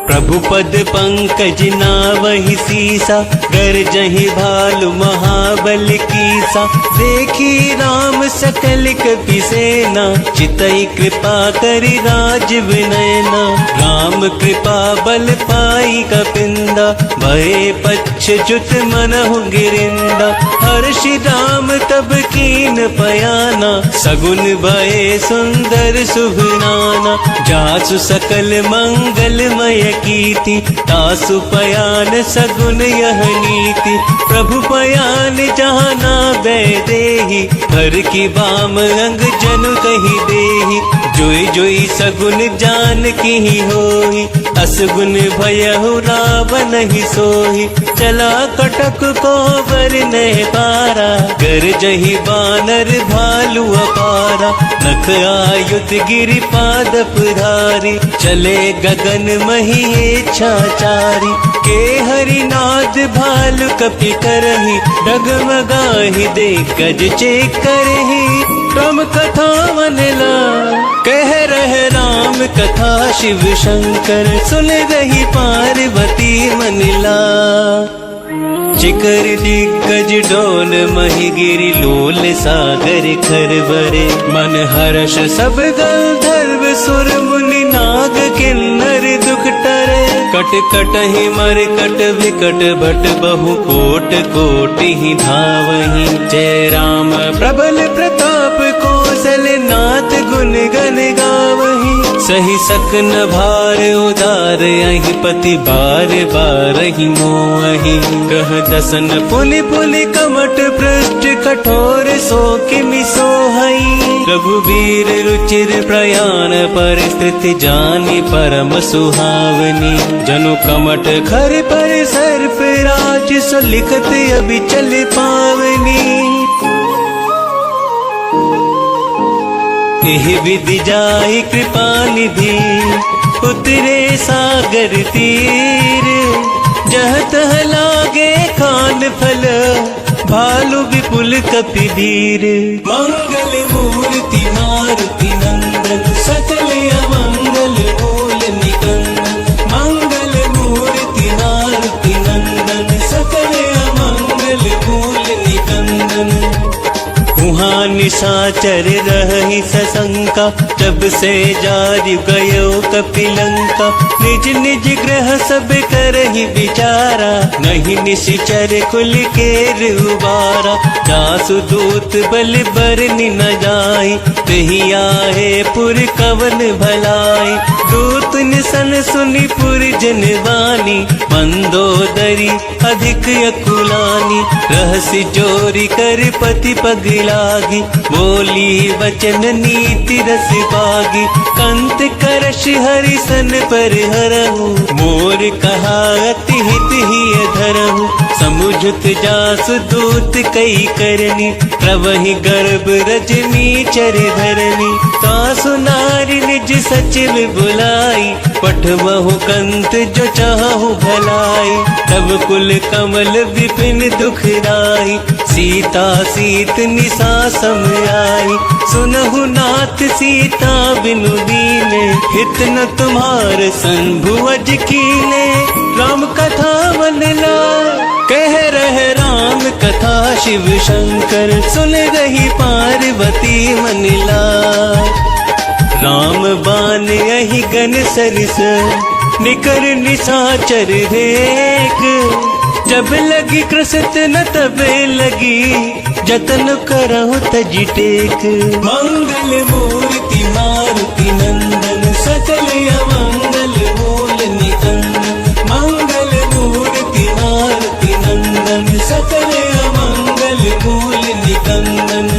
प्रभु पद पंकज नावहि सीसा, गरजहि भालु महाबल कीसा। देखी राम सकल कपि सेना, चितई कृपा करि राजीव नयना। राम कृपा बल पाई कपिंदा, भये पच्छ जुत मनहु गिरिंदा। हर्षि राम तब कीन पयाना, सगुन भये सुंदर शुभ नाना। जासु सकल मंगलमय कीर्ति, तासु पयान सगुन यह नीति। प्रभु पयान जाना बैदेही, हर की बाम अंग जनु कही देही। जोई जोई सगुन जान की ही होई, असगुन भयहु रावण ही सोही। चला कटक को बर नहीं पारा, गरजहि बानर भालु अपारा। नख आयुध गिरि पादप धारी, चले गगन मही इच्छाचारी। के हरिनाद भालु कपि करहि, डगमगाहि दे गज चेक करहि। राम कथा मनला कह रहे राम कथा, शिव शंकर सुन रही पार्वती मनिला। चिकर दिग्गज डोल मही गिरि, लोल सागर खरवरे। मन हर्ष सब गंधर्व सुर मुनि, नाग किन्नर दुख टरे। कट कट ही मर कट विकट भट, बहु कोट कोट ही धावही। जय राम प्रबल प्रताप, कौशल नाथ गुण गण गावही। सही सकन भार उदार, अहि पति बार बार ही मोहि। कह दसन पुनि पुनि कमट पृष्ठ, कठोर सो किमि सोहई। रघुवीर रुचिर प्रयाण, परिस्थिति जानी परम सुहावनी। जनु कमट खर पर सर्प राज, सो लिखत अभी चल पावनी। एहि विधि जाहि कृपा निधि, उतरे सागर तीर। जह तह लागे खान फल, भालु विपुल कपि धीर। मंगल मूर्ति मारुति नंदन, सकल अमंगल बोल निकंदन। मंगल मूर्ति मारुति नंदन, सकल अमंगल बोल निकंदन। उहाँ निशाचर रही सशंका, जब से जारि गयो कपिलंका। निज निज ग्रह सब करहि विचारा, नहीं निशिचर कुल केर उबारा। जासु दूत बल बरनि न जाई, तेहि आहे पुर कवन भलाई। दूत निसन सुनि पुर जनवानी, मंदोदरी अधिक अकुलानी। रहसि जोरी कर पति पगलागी, बोली वचन नीति रस पागी। कंत करश हरिसन पर हरहु, मोर कहा अति हित ही धरहु समुझत जास दूत कई करनी प्रवहि गर्भ रजनी चर धरनी तासु नारी निज सचिव बुलाई पठवहु कंत जो चाहु भलाई तब कुल कमल विपिन दुखदाई सीता सीत निसा सम आई सुनहु नाथ सीता बिनु दीने हित न तुम्हार संभुवज कीने राम कथा मन लाए कह रहे राम कथा शिव शंकर सुन रही पार्वती मन लाए राम बान यही गन सरिस निकर निशाचर देख जब लगी कृषत न तबे लगी जतन करहु तज टेक मंगल मूर्ति मारुति नंदन सकल अमंगल मूल निकंदन मंगल मूर्ति मारुति नंदन सकल अमंगल मूल निकंदन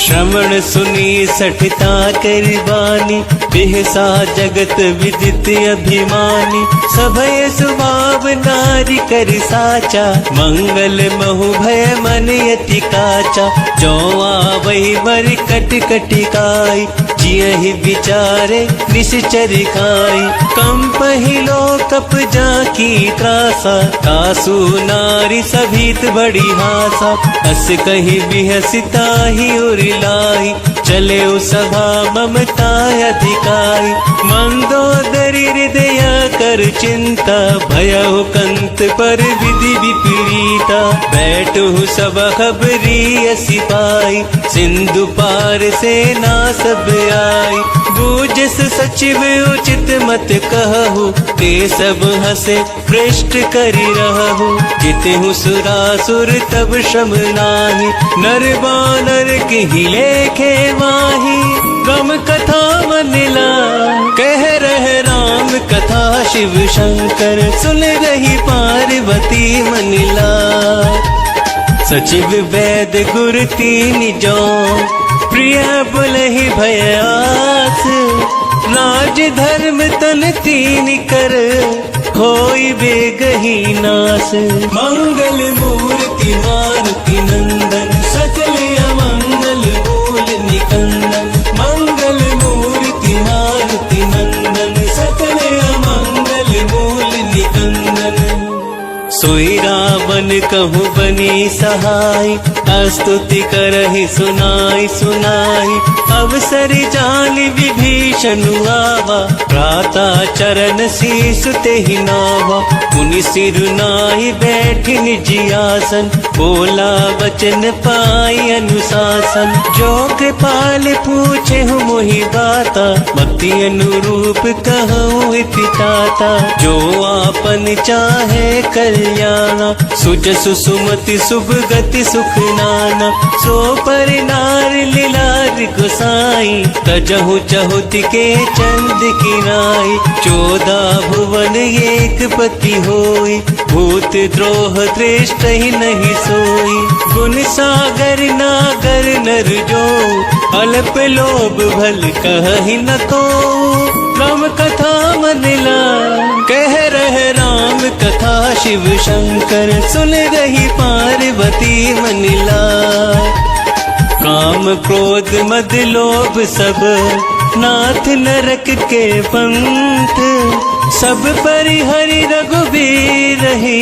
श्रवण सुनी सठता करबानी बिहसा जगत विदित अभिमानी सभय सुभाव नारी कर साचा मंगल महु भय मन यति काचा जो आवै बर कट कटिकाई जियहि विचारे निश्चर खाई कंपहि लोकप जाकी त्रासा तासु नारी सभीत बड़ी हासा अस कही बिहसिता ही उरिलाई चले सभा ममता अधिकाई मंदोदरी हृदय कर चिंता भयहु कंत पर विधि विपरीता बैठु सब खबरी सिपाही सिंधु पार से ना सब आई बूझस सचिव उचित मत कहु ते सब हसे पृष्ठ करि रहु जितहु सुरासुर तब श्रम नाही नर बानर के लेखे माही राम कथा मन ला कह रहे राम कथा शिव शंकर सुन रही पार्वती मन ला सचिव वैद गुर तीन जो प्रिय बुलहि भयास राज धर्म तन तीन कर होई बेगही नास मंगल मूर्ति मारुति नंदन सकल अमंगल मूल निकंदन मंगल मूर्ति मारुति नंदन सकल अमंगल मूल निकंदन सोई रावण कहु बनी सहाय स्तुति करहि सुनाई सुनाई अवसर जान विभीषण आवा प्राता चरण शीस तेहि नावा मुनि सिर नाहि बैठि निज आसन बोला वचन पाई अनुशासन जो कृपाल पूछे हूँ मोहि बाता मति अनुरूप कहूँ हिताता जो आपन चाहे कल्याणा सुजसु सुमति शुभ गति सुख नाना सो पर नार लीलार गोसाई तजहु चहुत के चंद किनाई 14 भुवन एक पति होई भूत द्रोह दृष्ट ही नहीं सोई गुण सागर नागर नर जो अल्प लोभ भल कहि न को राम कथा मन ला कह रहे राम कथा शिव शंकर सुन रही पार्वती मन ला काम क्रोध मद लोभ सब नाथ नरक के पंथ सब परिहरि रघुबीर रही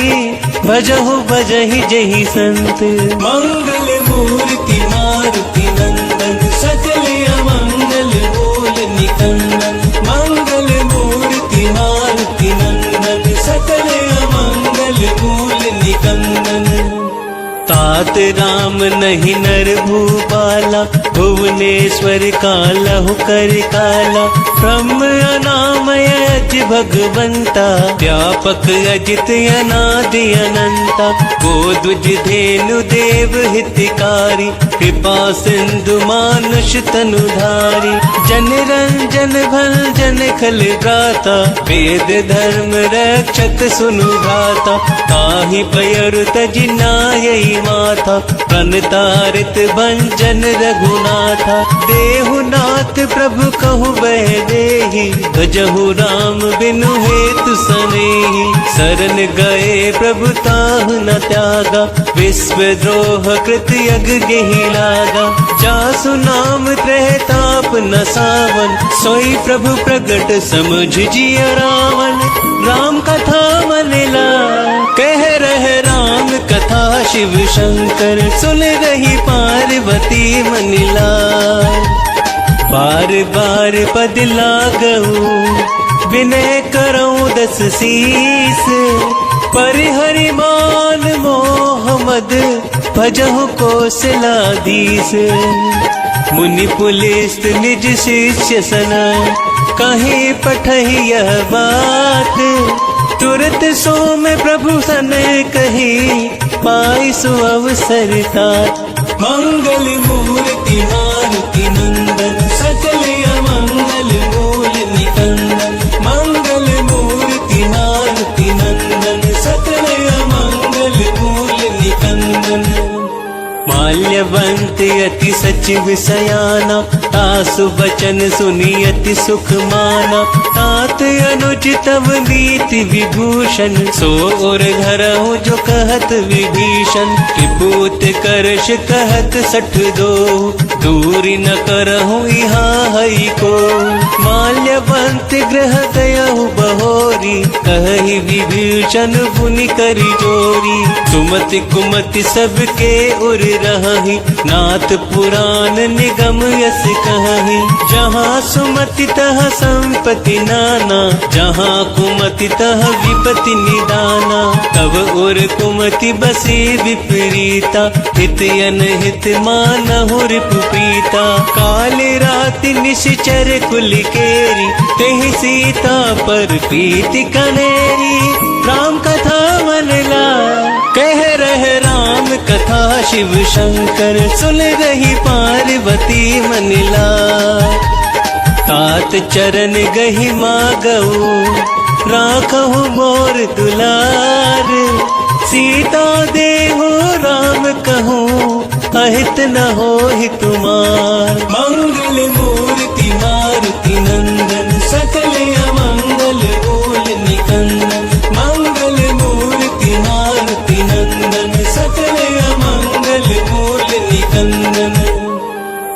भजहु भजहि जहि संत मंगल मूर्ति मारुति नंदन सकल अमंगल मूल निकंदन मंगल मूर्ति मारुति नंदन सकल अमंगल मूल निकंदन तात राम नहीं नर भूपाला भुवनेश्वर कालहु कर काला ब्रह्म अनामय अज भगवंता व्यापक अजित अनादि अनंता गोद्वज धेनु देव हितकारी कृपा सिंधु मानुष तनुधारी। जन रंजन भंजन खल गाता, वेद धर्म रक्षक सुनु गाता। ताहि पयरु तजि नायई माथा, प्रण तारित भंजन रघुनाथा। देहुनाथ प्रभु कहु बह देहि, भजहु राम बिनु हेतु सनेहि। शरण गए प्रभु ताहु न त्यागा, विश्व द्रोह कृत यज्ञ गेहि लागा। जासु नाम त्रहताप न सावन, सोई प्रभु प्रगट समझ जिय रावण। राम कथा मन लाए, कह रहे राम कथा शिव शंकर। सुन रही पार्वती मन लाए, बार बार पद लागऊ, विनय करऊं दस शीस। परिहरि मान मोहम्मद, भजहु कौशलाधीश। मुनि पुलिस निज शिष्य सना, कहीं पठहि यह बात। तुरत सो में प्रभु सन कही, पाई सो अवसर तात। मंगल मूर्ति मारुति नंदन, सकल अमंगल मूल निकंदन। मंगल मूर्ति मारुति नंदन, सकल अमंगल मूल निकंदन। माल्यवंत अति सचिव सयाना, तासु बचन सुनी अति सुख माना। तात अनुज तव नीति विभूषण, सो और धरहु जो कहत विभीषण। विभूत करश कहत सठ दो, दूरी न करहु यहाँ हई को। माल्यवंत ग्रह गयहु बहोरी, कहि विभीषण पुनि करि जोरी। सुमति कुमति सबके उर रही, नाथ पुराण निगम यस कहि। जहाँ सुमति तह संपत्ति नाना, जहाँ कुमति तह विपत्ति निदाना। तब उर कुमति बसी विपरीता, हित अनहित मानहु रिपुपीता। काल राति निश्चर कुल केरी, तेहि सीता पर प्रीति कनेरी। राम कथा मन लाए, कह रहे राम कथा शिव शंकर। सुन रही पार्वती मन लाए, तात चरण गहि मागऊ, राखहु मोर दुलार। सीता देहु राम कहूँ, अहित न होहि तुमार। मंगल मूर्ति मारुति नंदन, सकल अमंगल मूल निकंदन। मंगल मूर्ति मारुति नंदन, सकल अमंगल मूल निकंदन।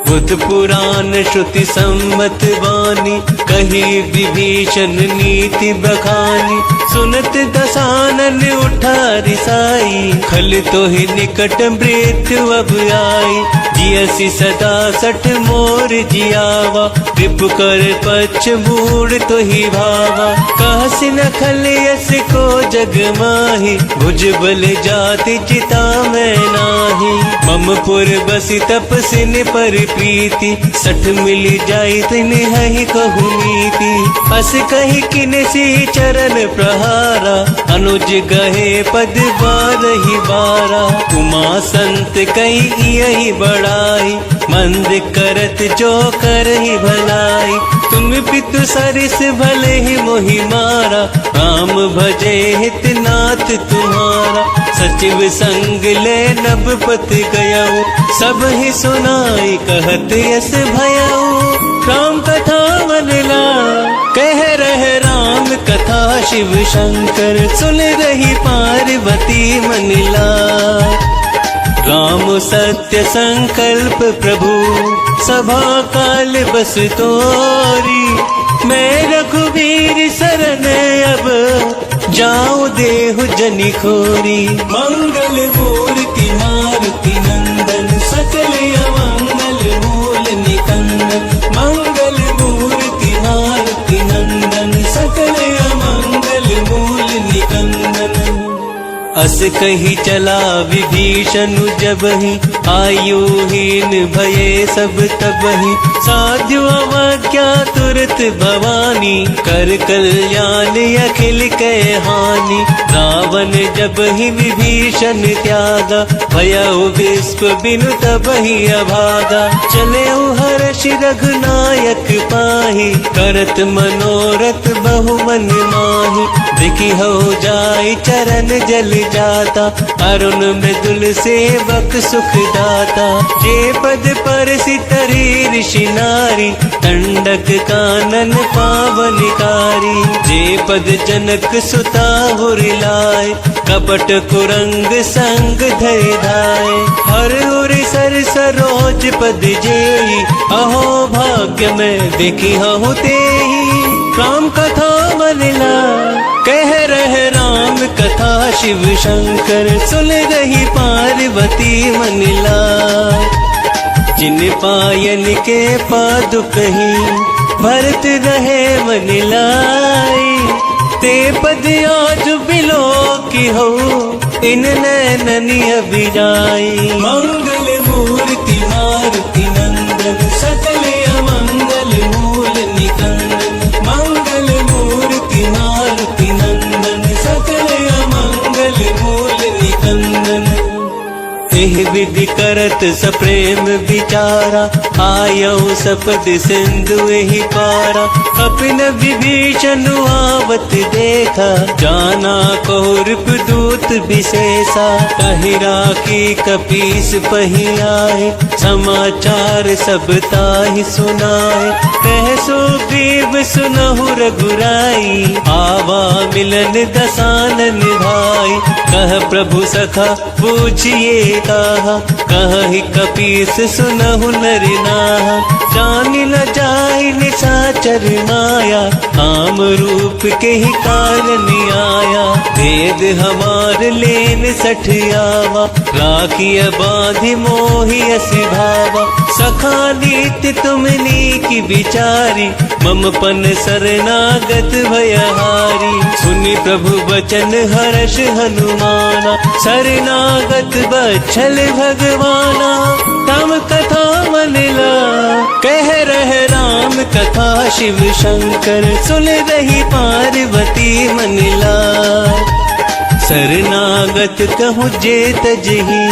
बुध पुराण श्रुति सम्मत वाणी, कही विभीषण नीति बखानी। सुनत दसानन उठा रिसाई, खल तो ही निकट मृत्यु अब आई। जियसि सदा सठ मोर जियावा, रिपु कर पक्ष मूड तो ही भावा। कहसि न खल यस को जग माही, भुज बल जाति चिता में नाही। मम पुर बसि तपसिन पर प्रीति, सठ मिल जाई तिन हहि कहु नीति। अस कहि किन सी चरण प्रहारा, अनुज गहे पद बारहि बारा। तुमा संत कई यही बड़ाई, मंद करत जो करहि भलाई। तुम पितु सरिस भले ही मोहि मारा, राम भजे हित नाथ तुम्हारा। सचिव संग ले नभ पत गयऊ, सब ही सुनाई कहत यस भयऊ। राम कथा मन लाए, कह रहे राम कथा शिव शंकर। सुन रही पार्वती मन लाए, राम सत्य संकल्प प्रभु, सभा काल बस तोरी। मैं रघुवीर शरण अब, जाऊं देहु जनि खोरी। मंगल मूर्ति मारुति नंदन, सकल अमंगल मूल निकंदन। मंगल मूर्ति मारुति नंदन, सकल अमंगल मूल निकंदन। अस कही चला विभीषण जबहि, आयुहीन भये सब तबहि, साधु अवज्ञा तुरत भवानी, कर कल्याण अखिल कै हानि। रावण जब ही विभीषण त्यागा, भयउ विश्व बिनु तबहि अभागा। चले हर्ष रघुनायक पाहि, करत मनोरथ बहु मन माहि। देखि हो जाय चरण जल जाता, अरुण मृदुल सेवक सुख दाता। जे पद परसि तरि ऋषि नारी, दंडक कानन पावनकारी। जे पद जनक सुता हुरिलाए, कपट कुरंग संग धरि धाय। हर उर सर सरोज पद जेहि, अहो भाग्य में देखी हूँ तेहि। राम कथा बलिला कह रहे राम कथा, शिव शंकर सुन रही पार्वती मनिला। जिन पायन के पादुक कहीं, भरत रहे मनिलाई। ते पद आज बिलो की हो, इन नैननी अभिजाई। मंगल मूर्ति मारुति नंदन, सकल अमंगल मूल निकंदन। मंगल मूर्ति मारुति नंदन, सकल अमंगल मूल निकंदन। एह विधि करत सप्रेम विचारा, आयऊ सपद सिंधु एहि पारा। कपिन विभीषण आवत देखा, जाना कौरव दूत विशेषा। कहि राखी कपीस पहि आए, समाचार सब ताहि सुनाए। कह सुग्रीव सुनहु रघुराई, आवा मिलन दसानन भाई। कह प्रभु सखा बूझिए कहा, कहि कपीस सुनहु नर नाहा। जान न जाहि निशाचर माया, काम रूप के ही कारण आया। भेद हमार लेन सठ आवा, राखिय बांधि मोहि असि भावा। सखा नीति तुमनी की विचारी, मम पन शरणागत भयहारी। सुनि प्रभु बचन हर्ष हनुमाना, शरणागत बच्छल भगवाना। तम कथा मनिला कह रहे राम कथा, शिव शंकर सुन रही पार्वती मनिला। शरणागत कहूँ जे तजहि,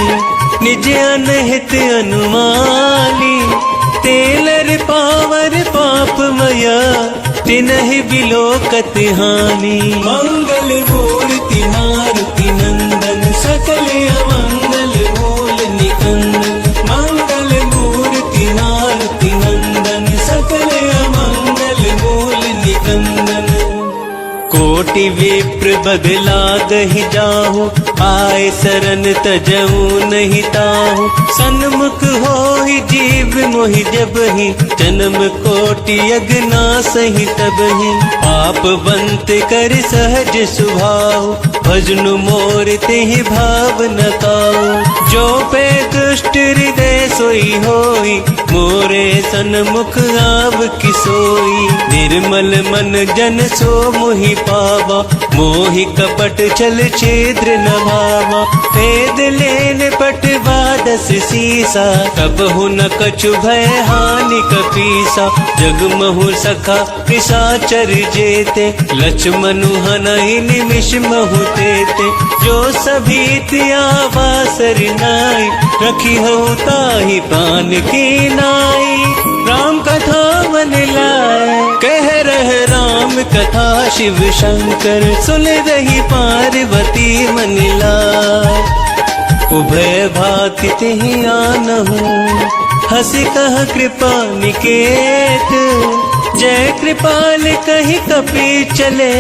निज अनहित अनुमानी। तेलर पावर पापमया, तिनहि बिलोकत हानि। मंगल मूर्ति मारुति नंदन, सकल अमंगल मूल निकंदन। मंगल मूर्ति मारुति नंदन, सकल अमंगल मूल निकंदन। कोटि विप्र बदला दहि जाहु, आए शरण तजऊ नहीं ताहु। सन्मुख होहि जीव मोहि जबहि, जन्म कोटि अगना सहि तबहि। पाप बंत कर सहज सुभाव, भजनु मोर तेहि भाव न काऊ। जो पे दुष्ट हृदय सोई होई, मोरे सन्मुख आव किसोई। निर्मल मन जन सो मोहि पावा, मोहि कपट छल छिद्र न भावा। भेद लेन पटवा दस सीसा, कबहु न कछु भय हानि कपीसा। जगमहु सखा निशाचर जेते, लक्ष्मण हनहि निमिष महु तेते। जो सभी त्यावा सरनाई, रखी हो ताहि प्राण की नाई। राम कथा मन लाए कह रहे राम कथा, शिव शंकर सुन रही पार्वती मनिला। उभय भाति तेहि आनहु, हंसी कह कृपा निकेत। जय कृपाल कहि कपि चले,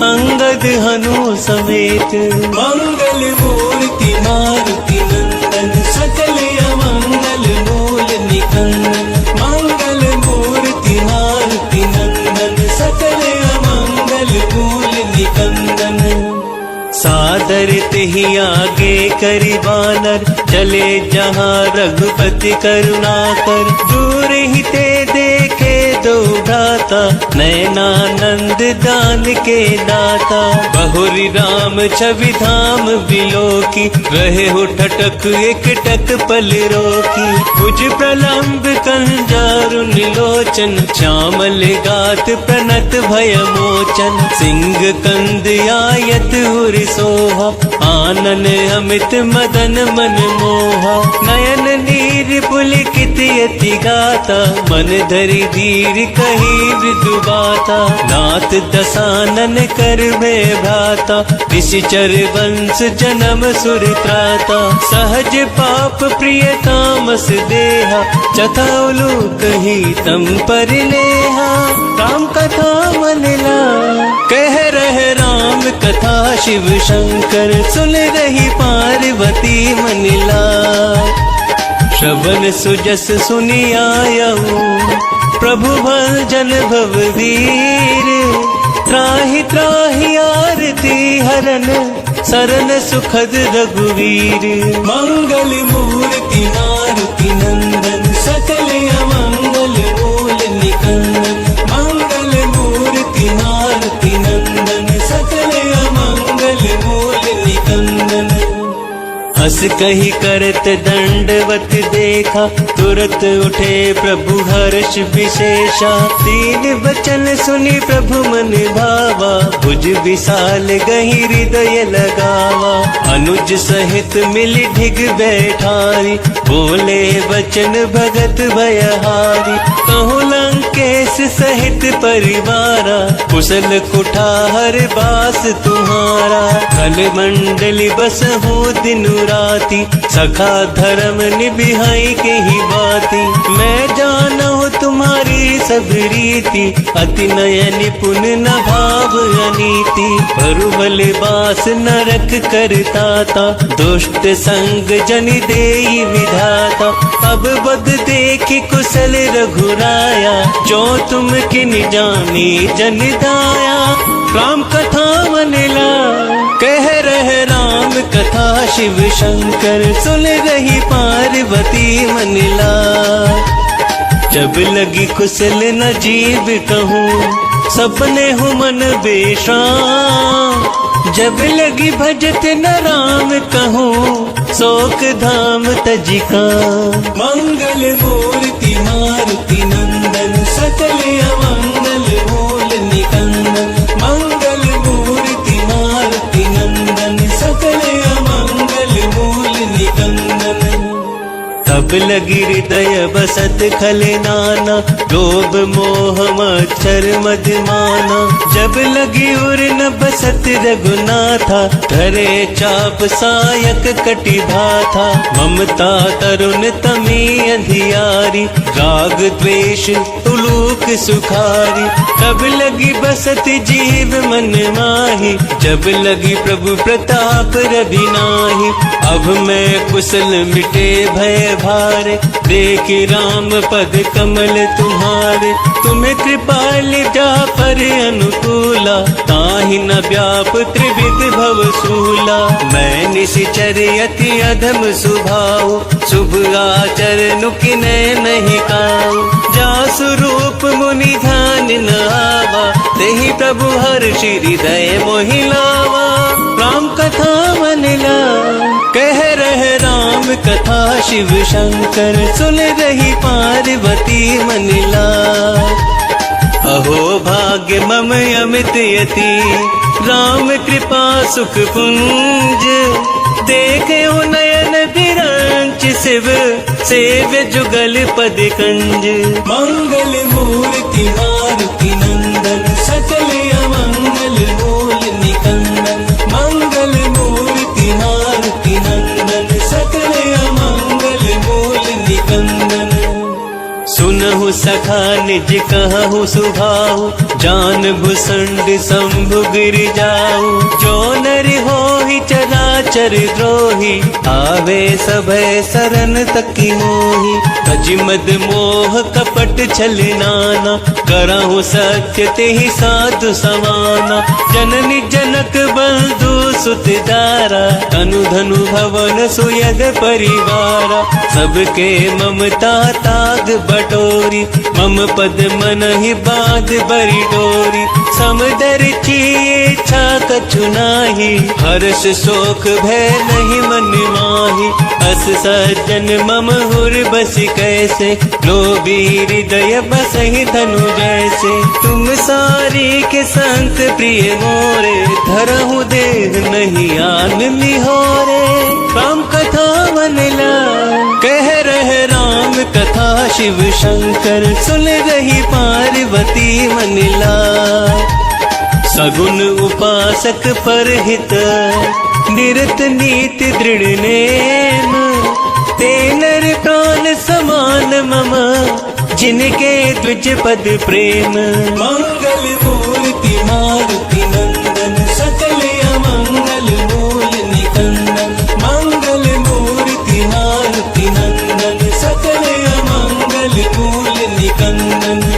अंगद हनु समेत। मंगल मूर्ति मारुति नंदन, सकल अमंगल मूल निकंदन। मंगल मूर्ति मारुति नंदन, सकल अमंगल मूल निकंदन। सादर तेहि आगे करि बानर, चले जहाँ रघुपति करुणा कर। दूर ही ते देखे दो भ्राता, नयनानंद दान के दाता। बहुरी राम छवि धाम बिलोकी, रहे हो ठटक एक टक पल रोकी। भुज प्रलंब कंजारुन लोचन, श्यामल गात प्रणत भय मोचन। सिंह कंद आयत उर सोहा, आनन अमित मदन मन मोहा। नयन नीर पुलकित यति गाता, मन धरि धीर कही मृदु बाता। नाथ दसानन कर में भ्राता, ऋषिचर वंश जन्म सुर त्राता। सहज पाप प्रिय तामस देहा, चथाउलू कही तम पर लेहा। राम कथा मन ला, कह रहे राम कथा शिव शंकर। सुन रही पार्वती मन ला, श्रवण सुजस सुनी आयऊ। प्रभु भजन भववीर, त्राहि त्राहि आरती हरन। शरण सुखद रघुवीर, मंगल मूर्ति मारुति नंदन। सकल अमंगल मूल निकंदन, मंगल मूर्ति मारुति नंदन। सकल अमंगल मूल निकंदन। हस कही करत दंडवत देखा, तुरत उठे प्रभु हर्ष विशेषा। तीन वचन सुनी प्रभु मन भावा, भुज विशाल गही हृदय लगावा। अनुज सहित मिली ढिग बैठारी, बोले वचन भगत भयहारी। कहूँ लंकेश सहित परिवारा, कुशल कुठार बास तुम्हारा। खल मंडली बस हो दिन राती, सखा धर्म निभिहाई के ही बाती। मैं जाना हूँ तुम्हारी सब रीति, अति नय निपुण न भाव अनीति। परुबल बास नरक करताता, दुष्ट संग जन देई विधाता। अब बद देखी कुशल रघुराया, जो तुम किन जानी जन दाया। राम कथा मन ला, कह रहे राम कथा शिव शंकर। सुन रही पार्वती मन ला, जब लगी कुशल न जीव कहूँ। सपने हूँ मन बेशाम, जब लगी भजत न राम कहूँ। शोक धाम तजिका, मंगल मूर्ति मारुति नंदन। सकल अमंगल मूल निकंदन, मंगल मूर्ति मारुति नंदन। सकल अमंगल मूल निकंदन। तब लगी हृदय बसत खल नाना, लोभ मोह मच्छर मद माना। जब लगी उर न बसत रघुनाथा, धरे चाप सायक कटि भाथा। ममता तरुण तमी अंधियारी, राग द्वेष तुलूक सुखारी। तब लगी बसत जीव मन माही, जब लगी प्रभु प्रताप रवि नाही। अब मैं कुशल मिटे भय भारे, देख राम पद कमल तुम्हारे। तुम्हें कृपाल जा पर अनुकूला, ताहि न व्याप त्रिविध भव सूला। मैं निशिचर यति अधम सुभाव, शुभ आचरण किन्हीं नहीं काऊ। जासु रूप मुनि ध्यान न आवा, तेहि प्रभु हर्षि हृदय मोहि लावा। राम कथा मन ला, कह रहे राम कथा शिव शंकर। सुन रही पार्वती मन ला, अहो भाग्य मम अमित यति। राम कृपा सुख पुंज, देखे हो नयन विरंच शिव। सेव्य जुगल पद कंज, मंगल मूर्ति मारुति नंदन। सकल अमंगल मूल निकंदन, मंगल मूर्ति मारुति नंदन। सकल अमंगल मूल निकंदन। सुनहु सखा निज कहु सुभाऊ, जान भुसंड शंभु गिर जाऊ। जो नर हो मोहि चराचर द्रोही, आवे सभय सरन तकी मोही। अजिमद मोह कपट छल नाना, करहु सत्य तेहि साधु समाना। जननी जनक बंधु सुत दारा, तनु धनु भवन सुयग परिवारा। सबके ममता ताग बटोरी, मम पद मन ही बाध बरी डोरी। समदर चिए छा कछु नाही, हर्ष शोक भय नहीं मन माही। अस सज्जन मम हुर बस कैसे, लोभी हृदय बसहि धनु जैसे। तुम सारी के संत प्रिय मोरे, धरहु देह नहीं आन निहोरे। राम कथा मनला कह रहे राम कथा, शिव शंकर सुन रही पार्वती मनला। सगुन उपासक परहित, निरत नीति दृढ़ नेम। ते नर प्राण समान मम, जिनके द्विज पद प्रेम। मंगल मूर्ति मारुति नंदन, सकल अमंगल मूल निकंदन। मंगल मूर्ति मारुति नंदन, सकल अमंगल मूल निकंदन।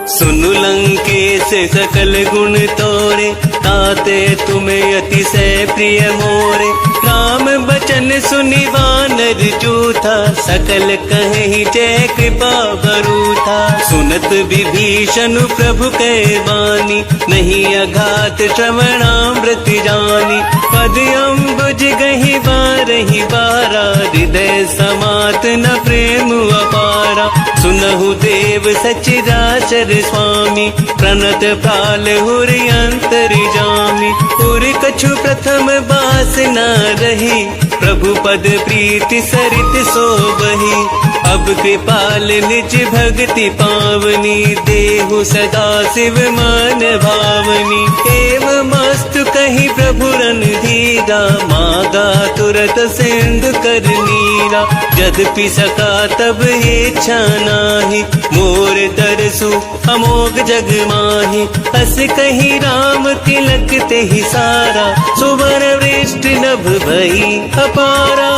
सुनु लंकेश सकल गुण तोरे, ताते तुम्हें अतिशय प्रिय मोरे। राम बचन सुनि वानर जूथा, सकल कहि जय कृपा बरूथा। सुनत विभीषण प्रभु कै बानी, नहीं अघात श्रवणामृत जानी। पद अम्बुज गहि बारहि बारा, हृदय समात न प्रेम अपारा। सुनहु देव सचराचर स्वामी, प्रणत प्राल हुर अंतर्जामी। हुर कछु प्रथम बास न रही, प्रभु पद प्रीति सरित सोबही। अब कृपाल निज भक्ति पावनी, देहु सदा शिव मन भावनी। एव मस्तु कही प्रभु रणधीरा, मागा तुरत सिंधु कर नीरा। यद्यपि सका तब इच्छा नाही, मोर दरसु अमोघ जग माही। अस कही राम तिलक तेहि सारा, सुवर वृष्टि नभ भई अपारा।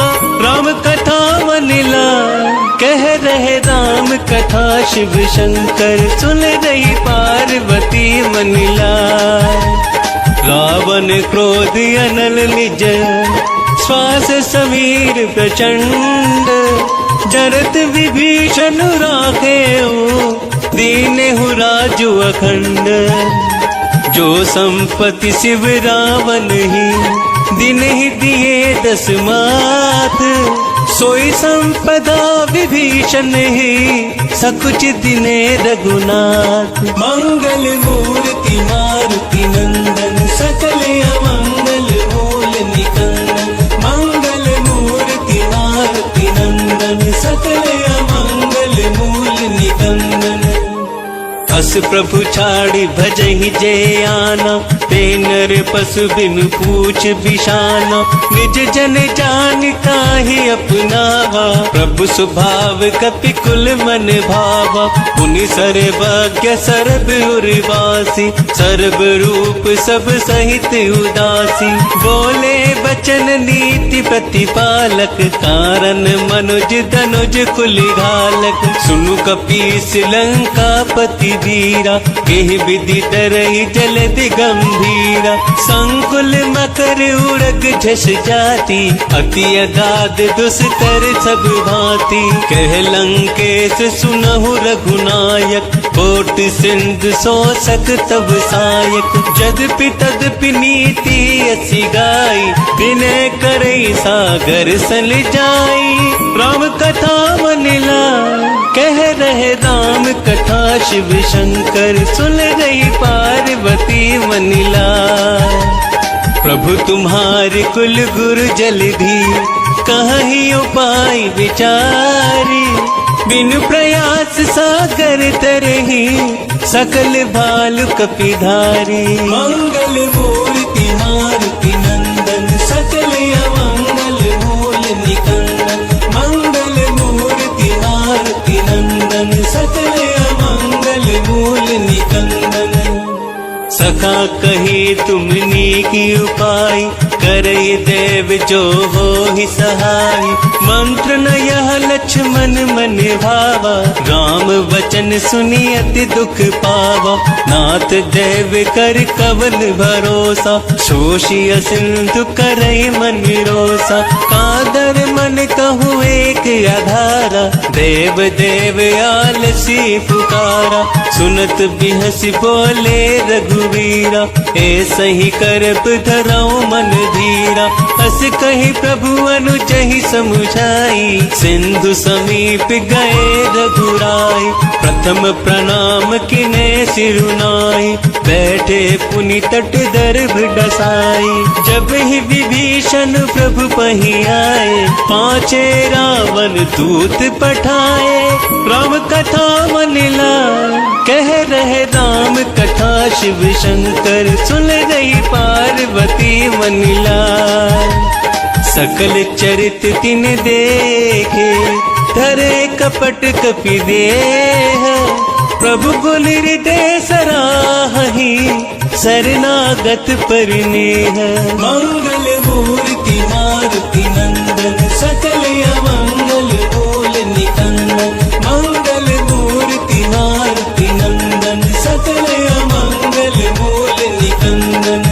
राम कथा मनला कह रहे राम कथा, शिव शंकर सुन रही पार्वती मनला। रावण क्रोध अनल निज, श्वास समीर प्रचंड। जरत विभीषण राखे हो, दीनेहु राजु अखंड। जो संपत्ति शिव रावण ही, दिन ही दिए 10 मात। सोई संपदा विभीषण ही, सकुच दिने रघुनाथ। मंगल मूर्ति मारुति नंदन, सकल अमंगल मूल निकंदन। मंगल मूर्ति मारुति नंदन, सकल अमंगल मूल निकंदन। अस प्रभु छाड़ी भजहि जय आना, ते नर पशु बिनु पूछ बिशाना। निज जन जान काहि अपनावा, प्रभु स्वभाव कपि कुल मन भावा। मुनि सर्वज्ञ सर्व उर्वासी, सर्व रूप सब सहित उदासी। बोले बचन नीति प्रतिपालक, कारण मनुज धनुज कुल घालक। सुनु कपीस लंका पति वीरा, केहि विधि तरहि जलधि गंभीरा। संकुल मकर उड़ग झस जाती, अति अगाध दुस्तर सब भांति। कह लंकेश सुनहु रघुनायक, कोट सिंधु शोषक तब सायक। यद्यपि तद्यपि नीति असी गाई, विनय करई सागर सल जाई। राम कथा मनला कह रहे राम कथा, शिव शंकर सुन रही पार्वती मनला। प्रभु तुम्हारे कुल गुरु जलधि, कहीं उपाय विचारी। बिनु प्रयास सागर तरही, सकल भालु कपिधारी। मंगल मूर्ति मारुति नंदन, सकल अमंगल मूल निकंदन। मंगल मूर्ति मारुति नंदन, सकल अमंगल मूल निकंदन। सखा कही तुमनी की उपाय, करई देव जो हो ही सहाय। मंत्र न यह लक्ष्मण मन भावा, राम वचन सुनी अति दुख पावा। नाथ देव कर कवन भरोसा, शोषिय सिंधु करई मन रोसा। कादर मन कहूँ एक आधारा, देव देव आलसी पुकारा। सुनत बिहसी बोले रघुवीरा, ऐसा ही करब धराऊं मन धीरा। अस कही प्रभु अनुजहि समुझाई, सिंधु समीप गए रघुराई। प्रथम प्रणाम किने सिरुनाई, बैठे पुनि तट दर्भ डसाई। जब ही विभीषण प्रभु पही आए, पांचे रावण दूत पठाए। राम कथा मन लाए, कह रहे राम कथा शिव शंकर। सुन रही पार्वती मन लाए, सकल चरित तिन देखे। धरे कपट कपि देह, प्रभु गुण हृदय सराहि। शरणागत परिनेह, मंगल मूर्ति मारुति नंदन। सकल अमंगल बोल निकंदन, मंगल मूर्ति मारुति नंदन। सकल अमंगल बोल निकंदन।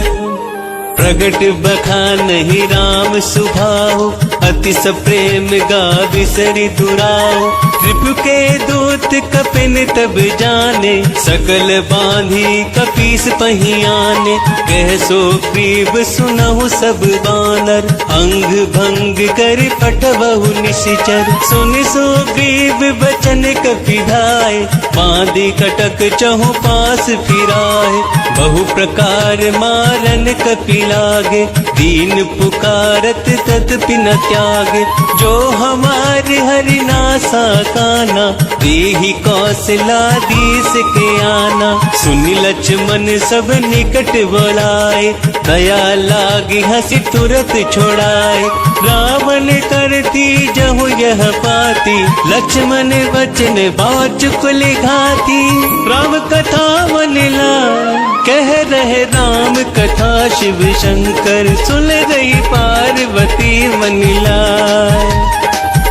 प्रगट बखानहि राम सुभाऊ, अति सप्रेम गाविसरि दुराऊ। रिपु के दूत कपिन तब जाने, सकल बांधी कपीस पहियाने। कह सो ग्रीव सुनहु सब बानर, अंग भंग कर पठबहु निशिचर। सुन सो ग्रीव बचन कपि धाय, बांधी कटक चहु पास फिराए। बहु प्रकार मारन कपि लागे, दीन पुकारत तदपि न त्यागे। जो हमारे हरि नासा काना, देहि कौशलाधीश के आना। सुनि लक्ष्मण सब निकट बोलाए, दया लागी हंसी तुरत छोड़ाए। रावण करती जहु यह पाती, लक्ष्मण वचन बाचुकुल घाती। राम कथा मन लाए, कह रहे राम कथा शिव शंकर। सुन रही पार्वती मन लाए,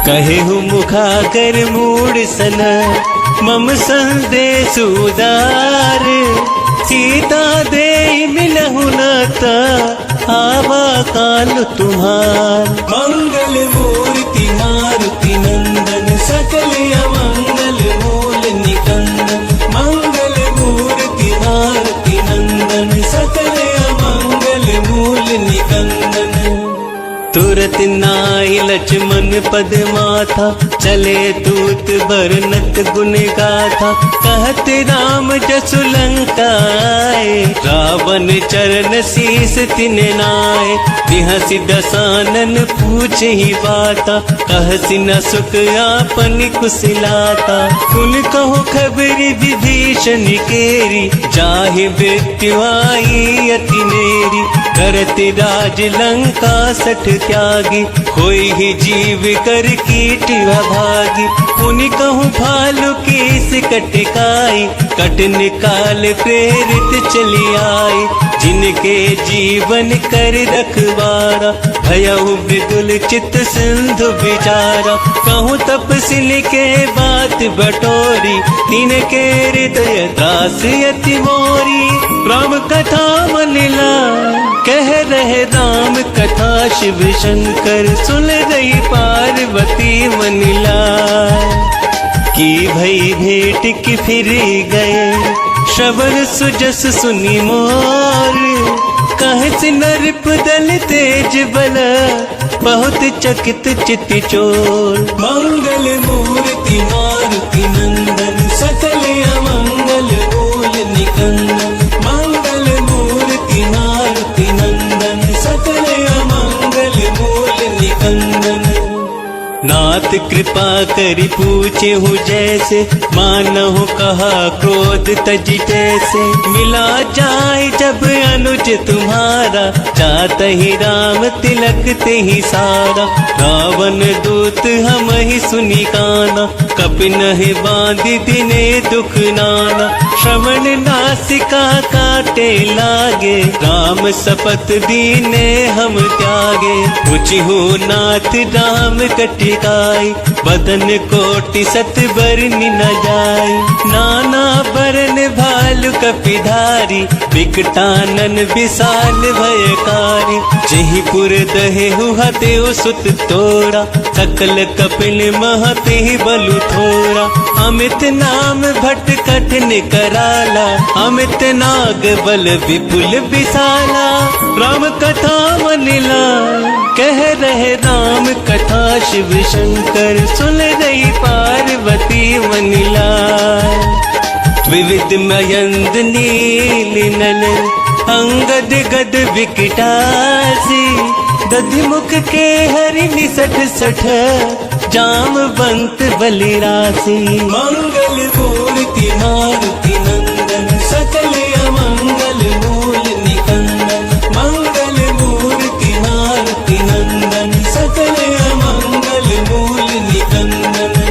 कहे हूँ मुखागर मूड सन। मम संदेश उदार, सीता दे मिलहु नाता। आवा काल तुम्हार, मंगल मूर्ति मारुति नंदन। सकल अमंगल मूल निकंदन, मंगल मूर्ति मारुति नंदन। सकल अमंगल मूल निकंदन। तुरत नाई लक्ष्मण पद माथा, चले दूत बरनत गुण गाथा। कहत राम जसु लंका आए, रावण चरण शीस तिन नाय। बिहसि दसानन पूछे ही बाता, कहसि न सुख आपन कुशलाता। कुल कहो खबरी विभीषण केरी, जाहि मृत्यु आई अति नेरी। करत राज लंका सठ त्यागी, होई ही जीव कर कीट भागी। पुनि कहूँ भालु केस कटकाई, कट निकाल प्रेरित चली आई। जिनके जीवन कर रखवारा, भयउ मृदुल चित सिंधु विचारा। कहूँ तपस्विनी के बात बटोरी, तिनके हृदय दास अति मोरी। राम कथा मन लाए, कह रहे राम कथा शिव शंकर। सुन रही पार्वती मन लाए, की भई भेंट की फिर गए। श्रवण सुजस सुनी मोर, कहत नृप दल तेज बल। बहुत चकित चित चोर, मंगल मूर्ति मारुति नंदन। सकल अमंगल बोल निकंदन, मंगल मूर्ति मारुति नंदन। सकल अमंगल बोल निकंदन। नाथ कृपा करि पूछे हूँ जैसे, मानहु कहा क्रोध तज जैसे। मिला जाए जब अनुज तुम्हारा, जात ही राम तिलक ते ही सारा। रावण दूत हम ही सुनी काना, कपि नहीं बांधि दिने दुख नाना, श्रवण नासिका काटे लागे, राम शपथ दीने हम त्यागे। ऊँची हो नाथ राम कटिकाई, बदन कोटि सत बरनि न जाय। नाना बरन भालु कपिधारी, विकटानन विशाल भयकारी। जेहि पुर दहे हुहते सुत तोड़ा, सकल कपिल महते बलु थोड़ा। अमित नाम भट कठिन कराला, अमित नाग बल विपुल विशाला। राम कथा मनिला, कह रहे राम कथा शिव शंकर, सुन रही पार्वती मनिला। विविध मयंद नील नल, अंगद गद विकटासी। दधिमुख के हरि निसठ सठ, जामवंत बलिरासी। मंगल मूर्ति मारुति नंदन, सकल अमंगल मूल निकंदन। मंगल मूर्ति मारुति नंदन, सकल अमंगल मूल निकंदन।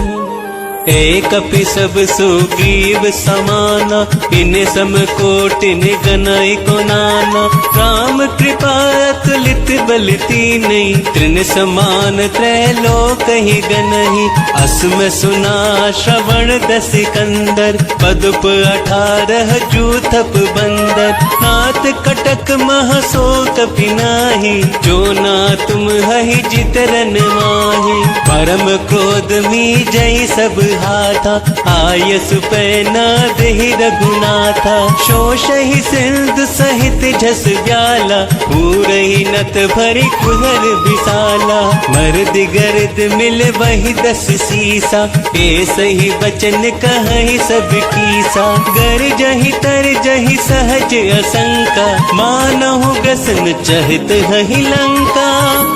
एक कपि सब सुग्रीव समाना, इन सम कोटि गनई को नाना। राम कृपा अतुलित बल तीनहि, तृण समान त्रैलोक ही गनहि। असम सुना श्रवण दस कंदर, पदुप 18 जूथप बंदर। नाथ कटक महसो कपि नाही, जो ना तुम हहि जितरन माहि। परम क्रोध मी जय सब हाथा, आयसु पैना देहि रघुनाथा। शोषहि सिंधु सहित झस ब्याला, पूरहि नत भरि कुहर विशाला। मर्द गर्द मिल वही 10 सीसा, ऐसहि बचन कहहि सब कीसा। गर जहि तर जहि सहज असंका, मानहु ग्रसन चहित हहि लंका।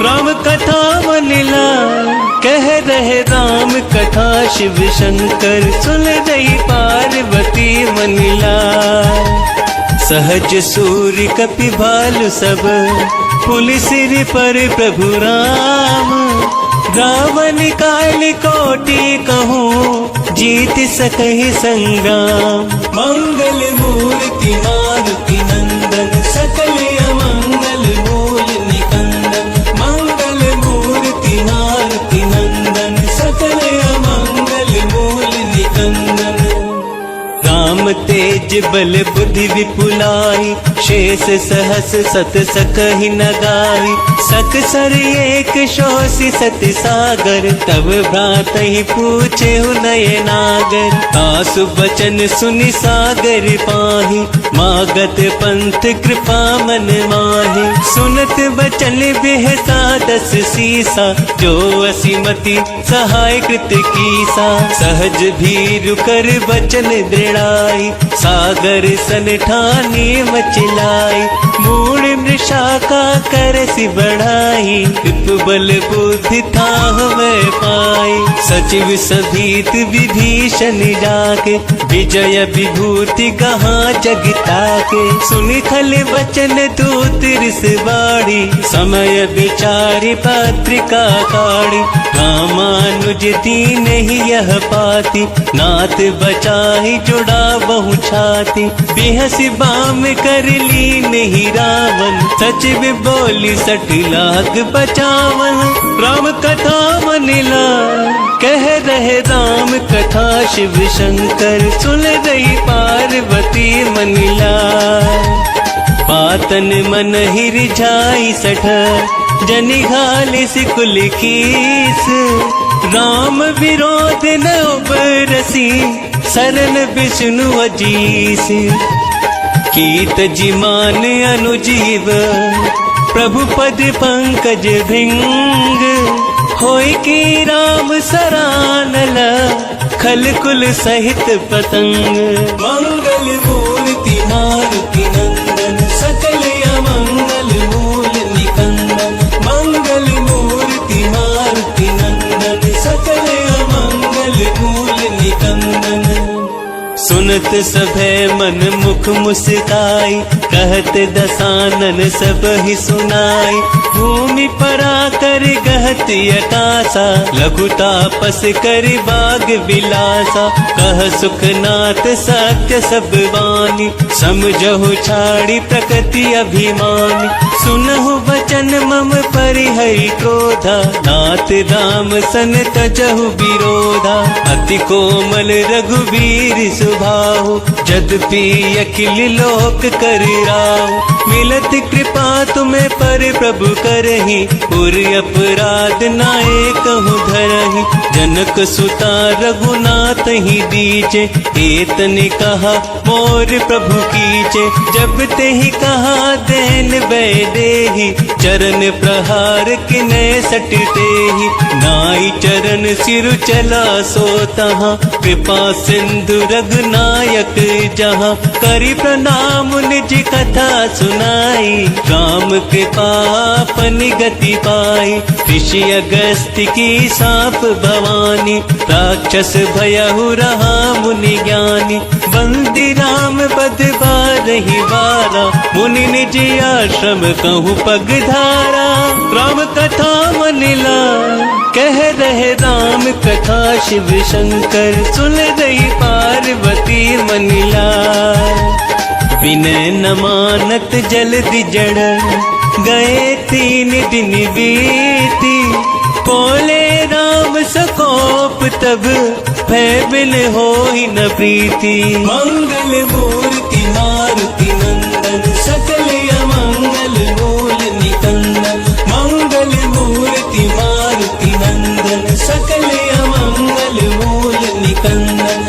राम कथा मनिला, कह रहे राम कथा शिव शंकर, सुन रही पार्वती मनिला। सहज सूर्य कपि भालु सब, पुलि सिर पर प्रभु राम। रावण काल कोटि कहूँ, जीत सकहि संग्राम। मंगल मूर्ति मारुति नंदन, सकल अमंगल मूल निकंदन। मंगल मूर्ति मारुति नंदन, सकल अमंगल मूल निकंदन। राम तेज बल बुद्धि विपुलाई, शेष सहस सत सकहि न गाई। सकसर एक शोषि सति सागर, तब भ्रातहि पूछे नय नागर। आसु बचन सुनि सागर पाहि, मागत पंथ कृपा मन माहि। सुनत बचन बिहसा 10 सीसा, जो असीमति सहाय कृत कीसा। सहज भीरु कर बचन दृढ़ाई, सागर सन ठानी मचिलाई। मूढ़ मृषा का करसि बढ़ाई, बल बुद्धि थाह में पाई। सचिव सभीत विभीषण जाके, विजय विभूति कहाँ जगता के। सुनि खल बचन दूत रिस बाड़ी, समय विचारि पत्रिका काढ़ी। रामानुज दीन ही यह पाती, नाथ बचाहि जुड़ा बहु छाती। बिहसि बाम कर ली नहीं रावण, सचिव बोली 60 लाख बचावन। राम कथा मनिला, कह रहे राम कथा शिव शंकर, सुन रही पार्वती मनिला। पातन मन ही रिझाई 60, जनि घालिस कुल कीस। राम विरोध न बरसी, शरण विष्णु अजीस। कीत जिमान अनुजीव, प्रभु पद पंकज भृंग। होय की राम सरानल, खल कुल सहित पतंग। मंगल मूर्ति मारुति नंदन, सकल अमंगल मूल निकंदन। मंगल मूर्ति मारुति नंदन, सकल अमंगल मूल निकंदन। सुनत सभे मन मुख मुस्काई, कहत दसानन सब ही सुनाई। भूमि परा कर गहत यकासा, लघु तापस कर बाग विलासा। कह सुखनाथ सत्य सब वाणी, समझहु छाड़ी प्रकृति अभिमानी। सुनहु वचन मम परिहरि क्रोधा, नाथ राम सन तजहु विरोधा। अति कोमल रघुवीर सुभाहु, यद्यपि अखिल लोक कर राहु। मिलत कृपा तुम्हें पर प्रभु करहि, पुर अपराध नाए कहूँ धरहि। जनक सुता रघुनाथ ही दीजे, एतने कहा मोर प्रभु कीजे। जब ते ही कहा देन बैदेहि, चरण प्रहार किने सटते ही। नाई चरण सिर चला सो तहाँ, कृपा सिंधु रघुनायक जहाँ। करि प्रणाम निज कथा सुनाई, राम कृपा अपनी गति पाई। ऋषि अगस्त्य की साप भवानी, राक्षस भयहु रहा मुनि ज्ञानी। बंदी राम बध बारहि बारा, मुनि निज आश्रम कहूँ पग धारा। राम कथा मनिला कह रहे राम कथा, शिव शंकर सुन रही पार्वती मनिला। विनय न मानत जल्दी जड़, गए 3 दिन बीती। बोले राम सकोप तब, भय बिन होई न प्रीति। मंगल मूर्ति मारुति नंदन, सकल अमंगल मूल निकंदन। मंगल मूर्ति मारुति नंदन, सकल अमंगल मूल निकंदन।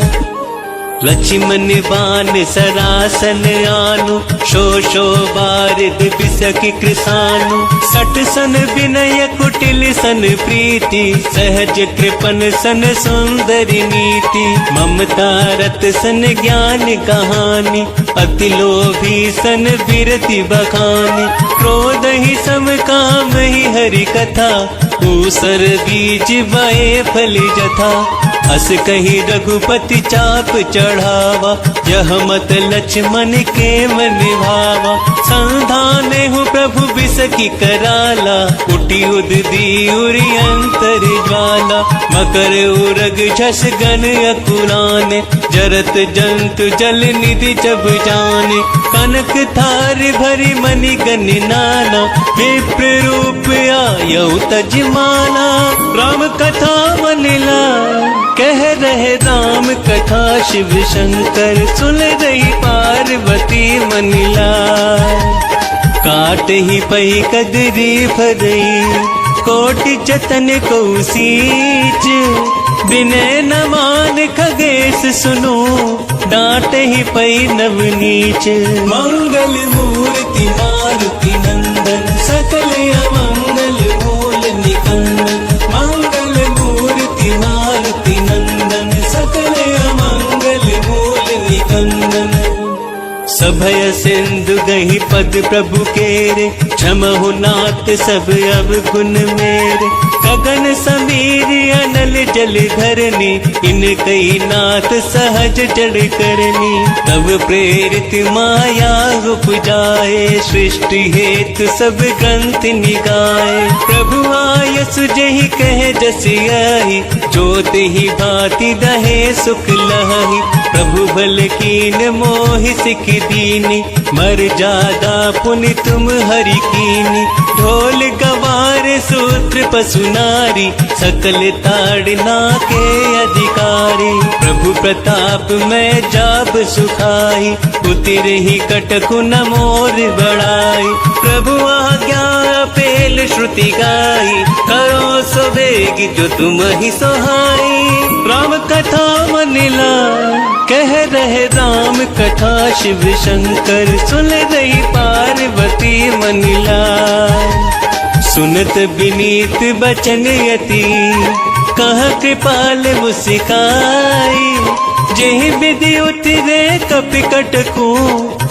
लक्ष्मण बान सरासन आनु, शोषो बारिद बिसकि कृसानु। सट सन विनय कुटिल सन प्रीति, सहज कृपन सन सुंदरी नीति। ममता रत सन ज्ञान कहानी, अति लोभी सन बिरति बखानी। क्रोध ही सम काम ही हरि कथा, ऊसर बीज बए फल जथा। अस कही रघुपति चाप चढ़ावा, यह मत लक्ष्मण के मन भावा। संधाने हूँ प्रभु बिसकि कराला, उठी उददी उरि अंतर ज्वाला। मकर उरग झस गन अकुलाने, जरत जंतु जल निधि जब जाने। कनक थार भरी मणि गन नाना, विप्र रूप आयौ तजमाना। राम कथा मनिला कह रहे राम कथा, शिव शंकर सुन रही पार्वती मनिला। काट ही पही कदरी भरई, कोटि जतन को सींच। विनय न मान खगेश सुनो, डांट ही पई नवनीच। मंगल मूर्ति मारुति नंदन, सकल अमंगल मूल निकंदन। मंगल मूर्ति मारुति नंदन, सकल अमंगल मूल निकंदन। सभय सिंधु गही पद प्रभु केरे, क्षमहु नाथ सब अब गुण मेरे। गगन समीर अनल जल धरनी, इन कई नाथ सहज जड़ करनी। तब प्रेरित माया उपजाए, सृष्टि हेतु सब ग्रंथ निगाए। प्रभु आय सुजहि कह जसि आई, ज्योत ही भांति दहे सुख लहहि। प्रभु भल कीन मोहि सिख दीनी, मर्यादा पुनि तुम हरि कीनी। ढोल गवार सूत्र पशु नारी, सकल ताड़ना के अधिकारी। प्रभु प्रताप में जाब सुखाई, उतिर ही कटकु न मोर बढ़ाई। प्रभु आज्ञा पेल श्रुति गाई, करो सो वेग जो तुम ही सोहाई। राम कथा मनिला कह रहे राम कथा, शिव शंकर सुन रही पार्वती मनिला। सुनत विनीत बचन यति, कह कृपाल मुस्काई। जेहि विधि उतरे कपिकट को,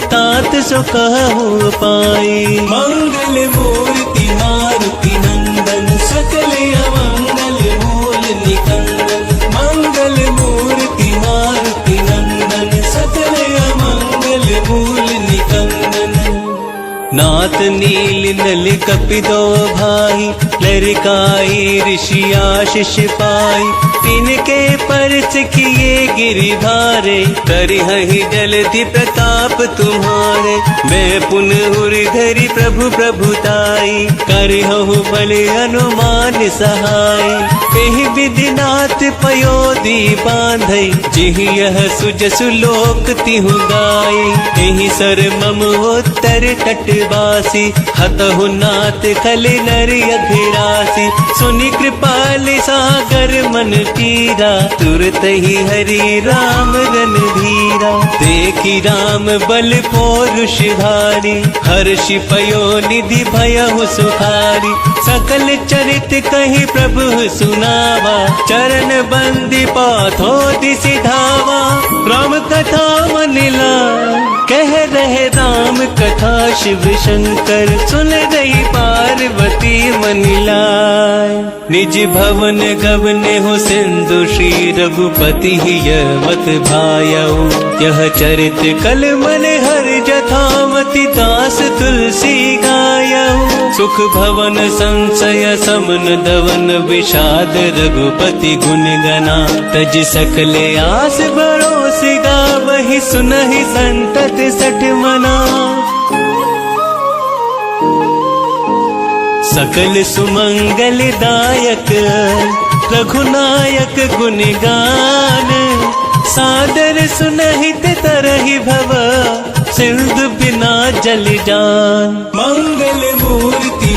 तात सो कहु पाई। मंगल मूर्ति मारुति नंदन, सकल अमंगल मूल निकंदन। मंगल मूर्ति मारुति नंदन, व्यास नील नल कपि दो भाई, लरकाई ऋषि आशीष पाई। तिनके परस किए गिरिधारे, करिहहि जलधि प्रताप तुम्हारे। मैं पुनः धरि प्रभु प्रभुताई, करिहु बल अनुमान सहाय। एहि विधिनाथ पयोधि बांधै, जिहि यह सुजसु लोक तिहु गाय। एहि सर मम उत्तर तटवासी, हतहु नाथ खल नर अघिरासी। सुनि कृपाल सागर मन तीरा, तुरत ही हरि राम रणधीरा। देखि राम बल पौरुष धारी, हर्षि पयो निधि भयहु सुखारी। सकल चरित कहि प्रभु सुनावा, चरण बंदी पाथो दिसि धावा। राम कथा मनिला, कह रहे राम कथा शिव शंकर। सुन रही पार्वती मनिलाय, निज भवन गवने हो सिंधु श्री रघुपति यवत भायऊ। यह चरित कल मन हर जथावती, दास तुलसी गायऊ। सुख भवन संशय समन दवन, विषाद रघुपति गुण गना। तज सकल आस भरोस गावहि, सुनहि संतत सठ मना। सकल सुमंगल दायक, रघुनायक गुण गान। सादर सुनहित तरहि भव, सिंधु बिना जल जान। मंगल मूर्ति